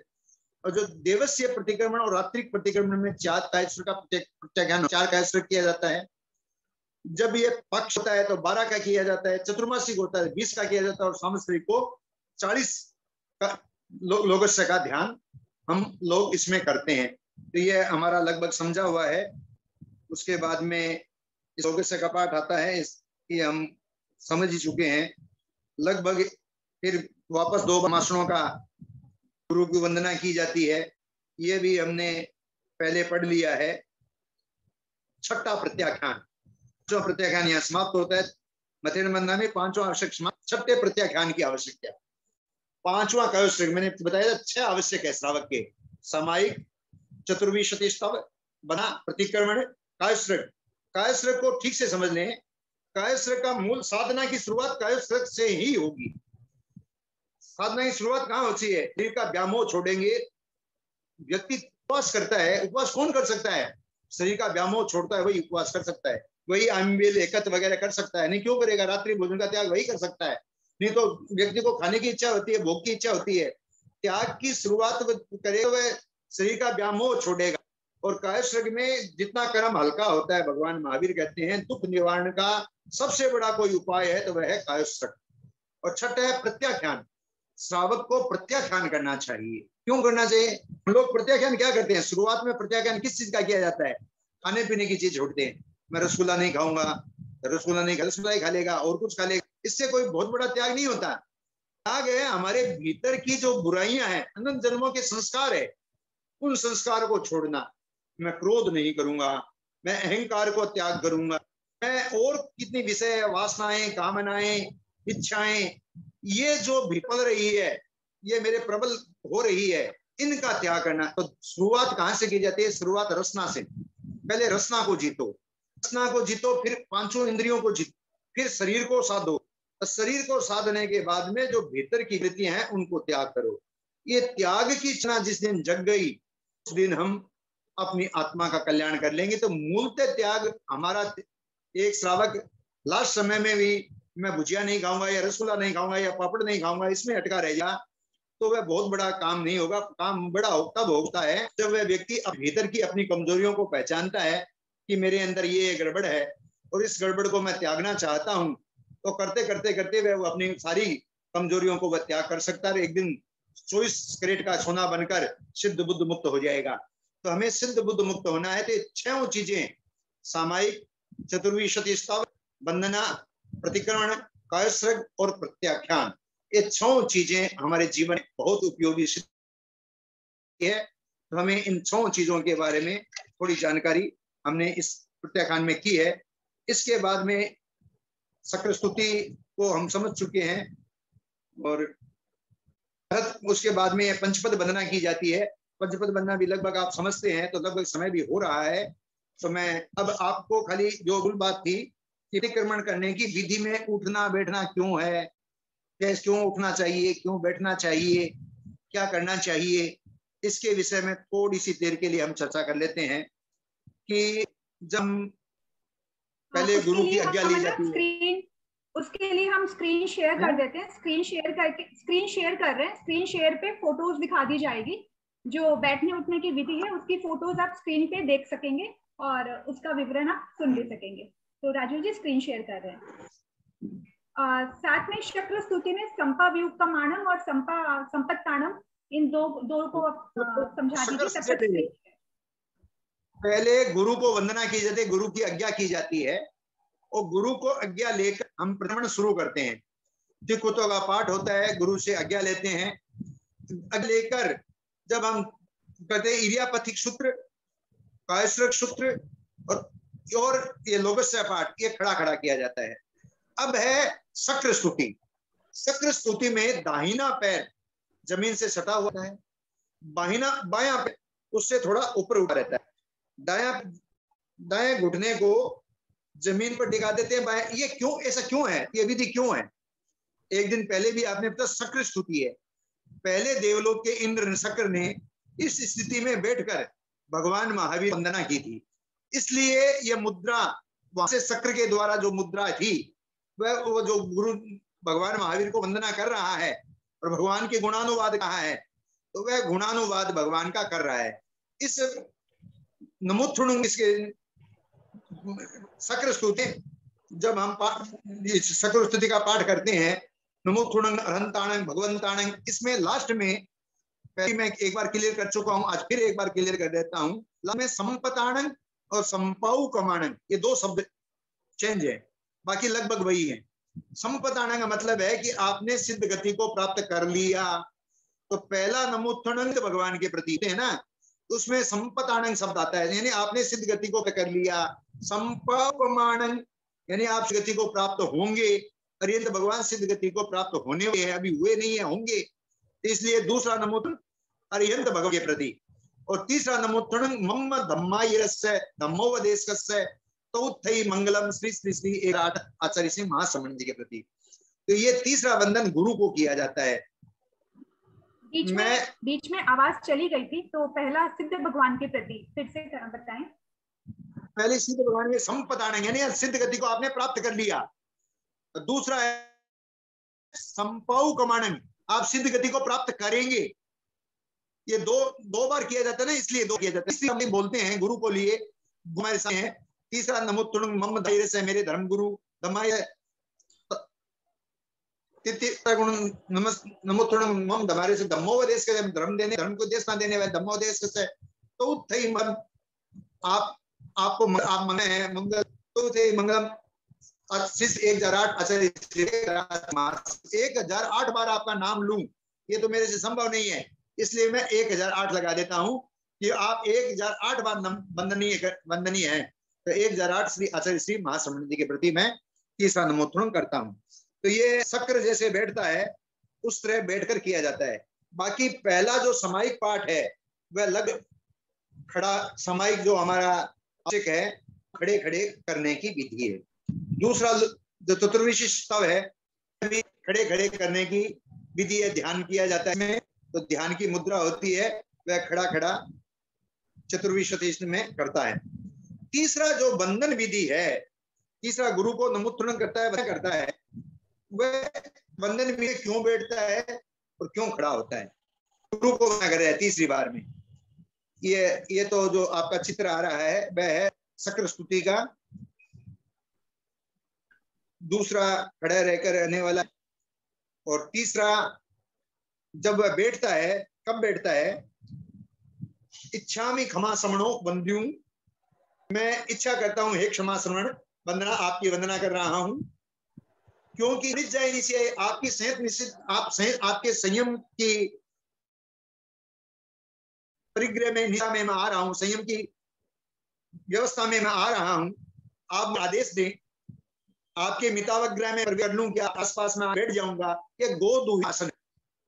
और जो देवस्य प्रतिक्रमण और रात्रिक प्रतिक्रमण में 4 कायुस्रग का प्रत्याख्यान, 4 कायुस्रग किया जाता है। जब ये पक्ष होता है तो 12 का किया जाता है, चतुर्मासिक होता है 20 का किया जाता है, और सांवत्सरिक को 40 का लोगस्य का ध्यान हम लोग इसमें करते हैं। तो ये हमारा लगभग समझा हुआ है। उसके बाद में इस लोगस्य का पाठ आता है, ये हम समझ ही चुके हैं लगभग। फिर वापस 2 भाषणों का गुरु की वंदना की जाती है, ये भी हमने पहले पढ़ लिया है। 6ठा प्रत्याख्यान, 5वां प्रत्याख्यान यहाँ समाप्त होता है। मथेन वंदना में 5वां आवश्यक समाप्त, 6ठे प्रत्याख्यान की आवश्यकता। 5वां कायुस्रग मैंने बताया 6 आवश्यक है श्रावक के। सामायिक, चतुर्विंशति स्तव, बना, प्रतिक्रमण, कायुस्रग। कायुस्रग को ठीक से समझ लें। कायुस्रग का मूल साधना की शुरुआत कायुस्रग से ही होगी। साधना की शुरुआत कहाँ होती है? शरीर का व्यामोह छोड़ेंगे। व्यक्ति उपवास करता है, उपवास कौन कर सकता है? शरीर का व्यामोह छोड़ता है वही उपवास कर सकता है, वही आमिल एकत्र वगैरह कर सकता है। नहीं क्यों करेगा? रात्रि भोजन का त्याग वही कर सकता है। नहीं तो व्यक्ति को खाने की इच्छा होती है, भोग की इच्छा होती है, त्याग की शुरुआत करेगा वह शरीर का व्यामोह छोड़ेगा। और कायुस्रग में जितना कर्म हल्का होता है, भगवान महावीर कहते हैं दुख निवारण का सबसे बड़ा कोई उपाय है तो वह है कायुस्रग। और 6ठा है प्रत्याख्यान। श्रावक को प्रत्याख्यान करना चाहिए। क्यों करना चाहिए? लोग प्रत्याख्यान क्या करते हैं? शुरुआत में प्रत्याख्यान किस चीज का किया जाता है? खाने पीने की चीज छोड़ते हैं। मैं रसगुल्ला नहीं खाऊंगा, रसगुल्ला नहीं खा, रसगुल्ला ही खा लेगा और कुछ खा लेगा। इससे कोई बहुत बड़ा त्याग नहीं होता। त्याग है हमारे भीतर की जो बुराइयां हैं, अनंत जन्मों के संस्कार है, उन संस्कार को छोड़ना। मैं क्रोध नहीं करूंगा, मैं अहंकार को त्याग करूंगा, मैं और कितनी विषय, वासनाएं, कामनाएं, इच्छाएं, ये जो विफल रही है, ये मेरे प्रबल हो रही है, इनका त्याग करना। तो शुरुआत कहां से की जाती है? शुरुआत रसना से। पहले रसना को जीतो, रसना को जीतो, फिर 5 इंद्रियों को जीतो, फिर शरीर को साधो, तो शरीर को साधने के बाद में जो भीतर की वृत्तियां हैं उनको त्याग करो। ये त्याग की चेतना जिस दिन जग गई उस दिन हम अपनी आत्मा का कल्याण कर लेंगे। तो मूलतः त्याग हमारा, एक श्रावक लास्ट समय में भी मैं भुजिया नहीं खाऊंगा या रसगुल्ला नहीं खाऊंगा या पापड़ नहीं खाऊंगा इसमें अटका रह जा तो वह बहुत बड़ा काम नहीं होगा। काम बड़ा तब होता है जब वह व्यक्ति भीतर की अपनी कमजोरियों को पहचानता है कि मेरे अंदर ये गड़बड़ है और इस गड़बड़ को मैं त्यागना चाहता हूँ। तो करते करते करते वह अपनी सारी कमजोरियों को वह त्याग कर सकता है। एक दिन 24 कैरेट का सोना बनकर सिद्ध बुद्ध मुक्त हो जाएगा। तो हमें सिद्ध बुद्ध मुक्त होना है तो 6 चीजें, सामायिक, चतुर्विशति स्तव, वंदना, प्रतिक्रमण, कायसृग और प्रत्याख्यान, ये 6 चीजें हमारे जीवन में बहुत उपयोगी है। तो हमें इन 6 चीजों के बारे में थोड़ी जानकारी हमने इस प्रत्याख्यान में की है। इसके बाद में सक्र स्तुति को हम समझ चुके हैं और उसके बाद में पंचपद वंदना की जाती है। पंचपद वंदना भी लगभग आप समझते हैं तो लगभग समय भी हो रहा है। तो मैं अब आपको खाली जो मूल बात थी प्रतिक्रमण करने की विधि में उठना बैठना क्यों है, कैसे, क्यों उठना चाहिए, क्यों बैठना चाहिए, क्या करना चाहिए, इसके विषय में थोड़ी सी देर के लिए हम चर्चा कर लेते हैं कि जब पहले गुरु की आज्ञा ली जाती है। उसके लिए हम स्क्रीन शेयर कर देते हैं। स्क्रीन शेयर कर रहे हैं। स्क्रीन शेयर पे फोटोज दिखा दी जाएगी। जो बैठने उठने की विधि है उसकी फोटोज आप स्क्रीन पे देख सकेंगे और उसका विवरण आप सुन भी सकेंगे। तो राजू जी स्क्रीन शेयर कर रहे हैं। साथ में शक्र स्तुति में संपा व्युत्कमाणम और संपत्ताणम, इन दो को समझा दीजिए। पहले गुरु को वंदना की जाती है, गुरु की आज्ञा की जाती है और गुरु को आज्ञा लेकर हम प्रक्रमण शुरू करते हैं। त्रिकुटों का पाठ होता है, गुरु से आज्ञा लेते हैं। लेकर जब हम कहते हैं इरियापथिक सूत्र, कायसृग सूत्र और ये लोगस्य पाठ, ये खड़ा खड़ा किया जाता है। अब है सक्र स्तुति। सक्र स्तुति में दाहिना पैर जमीन से सटा हुआ है, बायां पैर उससे थोड़ा ऊपर उठा रहता है, दाएं घुटने को जमीन पर टिका देते हैं। ये क्यों, ऐसा क्यों है, ये विधि क्यों है? एक दिन पहले भी आपने बताया सक्र स्तुति है। पहले देवलोक के इंद्र शक्र ने इस स्थिति में बैठकर भगवान महावीर वंदना की थी। इसलिए यह मुद्रा वहां से शक्र के द्वारा जो मुद्रा थी वह वो जो गुरु भगवान महावीर को वंदना कर रहा है और भगवान के गुणानुवाद कहा है तो वह गुणानुवाद भगवान का कर रहा है। इस नमोत्थुणुंग, इसके सक्र स्तुति जब हम सक्र स्तुति का पाठ करते हैं, नमोत्थुणंग अरहंताणंग भगवंताणंग, इसमें लास्ट में पहले मैं एक बार क्लियर कर चुका हूं, आज फिर एक बार क्लियर कर देता हूं। लास्ट में संपताणंग और संपाऊ कमाणंग, ये 2 शब्द चेंज है, बाकी लगभग वही है। संपताणंग का मतलब है कि आपने सिद्ध गति को प्राप्त कर लिया। तो पहला नमोत्थुणंग भगवान के प्रति है ना, उसमें संपताणंग शब्द आता है, यानी आपने सिद्ध गति को कर लिया। संपाणंग यानी आप गति को प्राप्त होंगे, पर्यंत भगवान सिद्ध गति को प्राप्त होने वाले हैं, अभी हुए नहीं है, होंगे। इसलिए दूसरा नमोत्थुण अर्यंत भगवान के प्रति, और तीसरा नमोत्थुण मम धम्मायरस्य धम्मोपदेशकस्य तौथई मंगलम श्री श्री श्री 108 आचार्य सिंह महाश्रमण जी के प्रति। तो ये तीसरा वंदन गुरु को किया जाता है। बीच में आवाज चली गई थी, तो पहला सिद्ध भगवान के प्रति फिर से बताएं। पहले सिद्ध भगवान के संपदान यानी सिद्ध गति को आपने प्राप्त कर लिया। दूसरा है संपाऊ कमाणन, आप सिद्ध गति को प्राप्त करेंगे। ये दो बार किया जाता है ना, इसलिए 2 किया जाता है। इसलिए हम बोलते हैं गुरु को लिए हमारे साथ है। तीसरा नमोत्तुणं मम धैर्य से मेरे धर्म गुरु धमाय, नमोत्तुणं मम धमारे से धम्मोपदेश के धर्म देने, धर्म को देश ना देने वाले धम्मोपदेश से तो थे मन आपको आप मने हैं मंगल तो थे मंगलम 1008 आचार्य 1008 बार आपका नाम लूं, ये तो मेरे से संभव नहीं है, इसलिए मैं 1008 लगा देता हूं कि आप 1008 बार वंदनीय है। तो 1008 श्री आचार्य श्री महाश्रमण जी के प्रति मैं तीसरा नमोत्थुणं करता हूं। तो ये शक्र जैसे बैठता है उस तरह बैठकर किया जाता है। बाकी पहला जो सामायिक पाठ है वह लग खड़ा सामायिक जो हमारा आवश्यक है खड़े खड़े करने की विधि है। दूसरा जो चतुर्विशिष्ट स्तव है भी खड़े खड़े करने की विधि है, ध्यान किया जाता है। तो ध्यान की मुद्रा होती है, वह खड़ा खड़ा चतुर्विंशति में करता है। तीसरा जो बंधन विधि है, तीसरा गुरु को नमोत्थुन करता है, वह करता है, वह बंधन विधि क्यों बैठता है और क्यों खड़ा होता है, गुरु को कर रहा है तीसरी बार में। ये तो जो आपका चित्र आ रहा है वह है शक्र स्तुति का दूसरा खड़ा रहकर रहने वाला। और तीसरा जब वह बैठता है, कब बैठता है, इच्छामि क्षमा समणो बंध्यूं, मैं इच्छा करता हूं हे क्षमा श्रवण, वंदना आपकी वंदना कर रहा हूं, क्योंकि आपकी संयत निश्चित आपके संयम की परिग्रह में निशा में मैं आ रहा हूं, संयम की व्यवस्था में मैं आ रहा हूं, आप आदेश दें, आपके मितावग्रह में कर लूं, क्या आसपास में बैठ जाऊंगा। ये गोदूही आसन,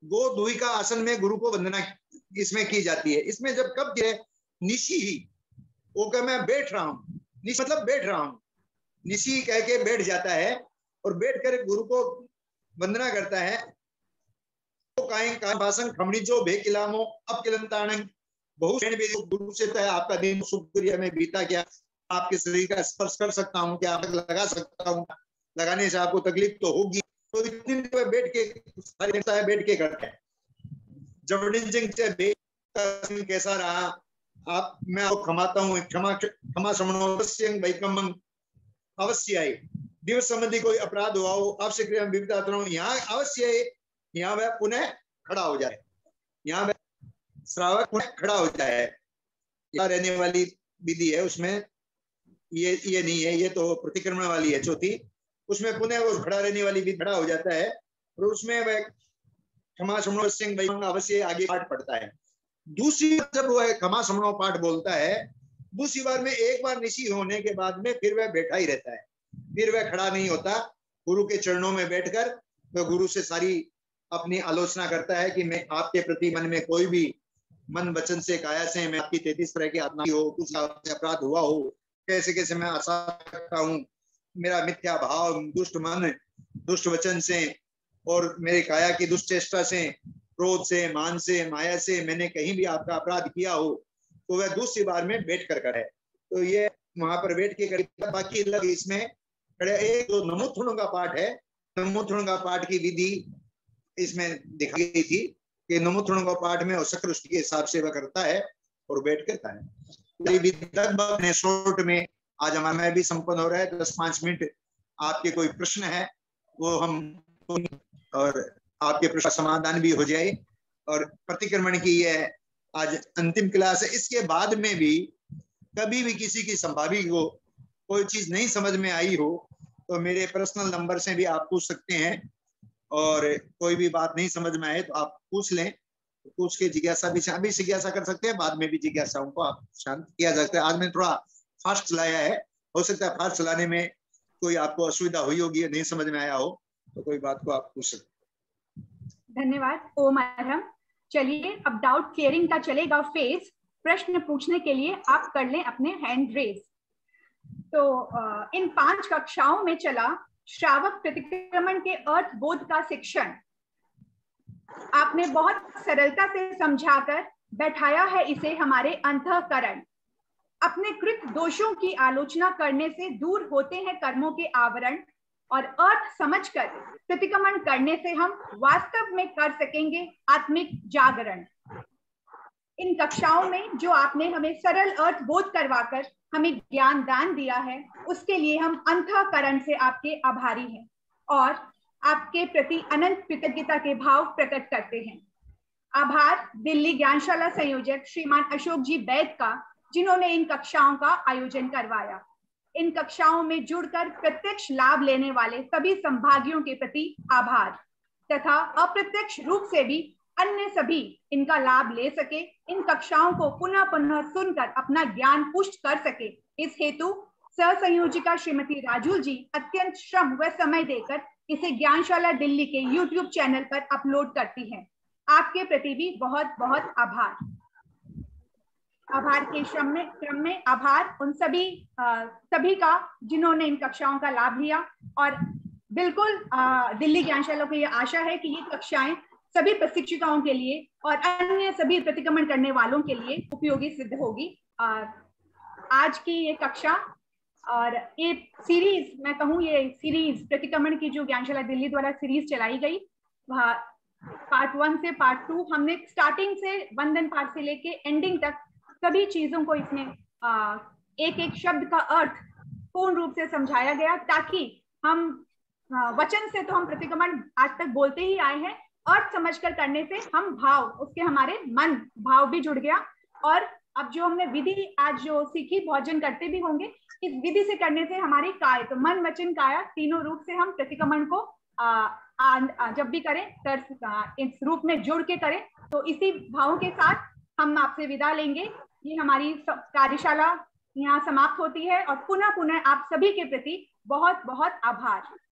गोदूही का आसन में गुरु को वंदना इसमें की जाती है। इसमें जब कब है निशी ही वो कह मैं बैठ रहा हूं, निश मतलब बैठ रहा हूं, निशी कह के बैठ जाता है और बैठ कर गुरु को वंदना करता है। तो भाषण खमणिजो भेकिलामो अब किलंताणं बहुत गुरु से तय आपका दिन सुक्रिया में बीता, क्या आपके शरीर का स्पर्श कर सकता हूँ, क्या लगा सकता हूँ, लगाने से आपको तकलीफ तो होगी। तो इतनी बैठ के बैठ के करते हैं। जब कैसा रहा आप, मैं आपको क्षमाता हूँ, क्षमा समणो अवश्य आए, दिवस संबंधी कोई अपराध हुआ हो, आपसे क्रिया यहाँ अवश्य है, यहाँ वह पुनः खड़ा हो जाए, यहाँ वह श्रावक पुनः खड़ा हो जाए। यहाँ रहने वाली विधि है, उसमें ये नहीं है, ये तो प्रतिक्रमण वाली है चौथी, उसमें पुनः वो खड़ा रहने वाली भी खड़ा हो जाता है और उसमें वह क्षमा समणो सिंह अवश्य आगे पाठ पढ़ता है। दूसरी जब वह क्षमा समणो पाठ बोलता है, दूसरी बार में एक बार निशी होने के बाद में फिर वह बैठा ही रहता है, फिर वह खड़ा नहीं होता। गुरु के चरणों में बैठकर वह गुरु से सारी अपनी आलोचना करता है कि मैं आपके प्रति मन में कोई भी मन वचन से काया से मैं आपकी 33 तरह की आत्मा हो, कुछ अपराध हुआ हो, कैसे कैसे मैं आशा करता हूँ, मेरा मिथ्या भाव, दुष्ट मन, दुष्ट वचन से और मेरे काया की दुष्चेष्टा से, क्रोध से, मान से, माया से मैंने कहीं भी आपका अपराध किया हो, तो वह दूसरी बार में बैठ कर करे। तो ये वहां पर बैठ के करे। बाकी लग इसमें एक जो नमोत्थुन का पाठ है, नमोत्थुन का पाठ की विधि इसमें दिखाई गई थी कि नमोत्थुन का पाठ में शक्र के हिसाब से वह करता है और बैठ करता है। लगभग शॉर्ट में आज हमारा भी संपन्न हो रहा है। 10-5 मिनट आपके कोई प्रश्न है वो हम, और आपके प्रश्न समाधान भी हो जाए। और प्रतिक्रमण की यह आज अंतिम क्लास है। इसके बाद में भी कभी भी किसी की संभावी को कोई चीज नहीं समझ में आई हो तो मेरे पर्सनल नंबर से भी आप पूछ सकते हैं, और कोई भी बात नहीं समझ में आए तो आप पूछ लें, पूछ के जिज्ञासा भी अभी जिज्ञासा कर सकते हैं, बाद में भी जिज्ञासाओं को आप शांत किया जा सकता है। आज मैंने थोड़ा फास्ट चलाया है, हो सकता है फास्ट चलाने में कोई आपको असुविधा हुई होगी, नहीं समझ में आया हो तो कोई बात को आप पूछ सकते हैं। धन्यवाद ओम अरहम। चलिए अब डाउट क्लियरिंग का चलेगा फेज। प्रश्न पूछने के लिए आप कर लें अपने हैंड रेज। तो इन 5 कक्षाओं में चला श्रावक प्रतिक्रमण के अर्थ बोध का शिक्षण आपने बहुत सरलता से समझाकर बैठाया है इसे हमारे अंतःकरण। अपने कृत दोषों की आलोचना करने से दूर होते हैं कर्मों के आवरण, और अर्थ समझकर प्रतिक्रमण करने से हम वास्तव में कर सकेंगे आत्मिक जागरण। इन कक्षाओं में जो आपने हमें सरल अर्थ बोध करवाकर हमें ज्ञान दान दिया है, उसके लिए हम अंतःकरण से आपके आभारी हैं और आपके प्रति अनंत कृतज्ञता के भाव प्रकट करते हैं। आभार दिल्ली ज्ञानशाला संयोजक श्रीमान अशोक जी बैद का, जिन्होंने इन कक्षाओं का आयोजन करवाया। इन कक्षाओं में जुड़कर प्रत्यक्ष लाभ लेने वाले सभी संभागियों के प्रति आभार, तथा अप्रत्यक्ष रूप से भी अन्य सभी इनका लाभ ले सके, इन कक्षाओं को पुनः पुनः सुनकर अपना ज्ञान पुष्ट कर सके, इस हेतु सह संयोजिका श्रीमती राजू जी अत्यंत श्रम व समय देकर इसे ज्ञानशाला दिल्ली के YouTube चैनल पर अपलोड करती हैं। आपके प्रति भी बहुत बहुत आभार। आभार के क्रम में आभार उन सभी का जिन्होंने इन कक्षाओं का लाभ लिया, और बिल्कुल दिल्ली ज्ञानशाला को ये आशा है कि ये कक्षाएं सभी प्रशिक्षिकाओं के लिए और अन्य सभी प्रतिक्रमण करने वालों के लिए उपयोगी सिद्ध होगी। आज की ये कक्षा और ये सीरीज, मैं कहूँ ये सीरीज प्रतिक्रमण की जो ज्ञानशाला दिल्ली द्वारा सीरीज चलाई गई, वह पार्ट 1 से पार्ट 2 हमने स्टार्टिंग से वंदन पाठ से लेके एंडिंग तक सभी चीजों को इसमें एक एक शब्द का अर्थ पूर्ण रूप से समझाया गया, ताकि हम वचन से तो हम प्रतिक्रमण आज तक बोलते ही आए हैं, अर्थ समझकर करने से हम भाव, उसके हमारे मन भाव भी जुड़ गया। और अब जो हमने विधि आज जो सीखी, भोजन करते भी होंगे, इस विधि से करने से हमारी काय, तो मन वचन काया तीनों रूप से हम प्रतिक्रमण को जब भी करें इस रूप में जुड़ के करें। तो इसी भावों के साथ हम आपसे विदा लेंगे। ये हमारी कार्यशाला यहाँ समाप्त होती है और पुनः पुनः आप सभी के प्रति बहुत बहुत आभार।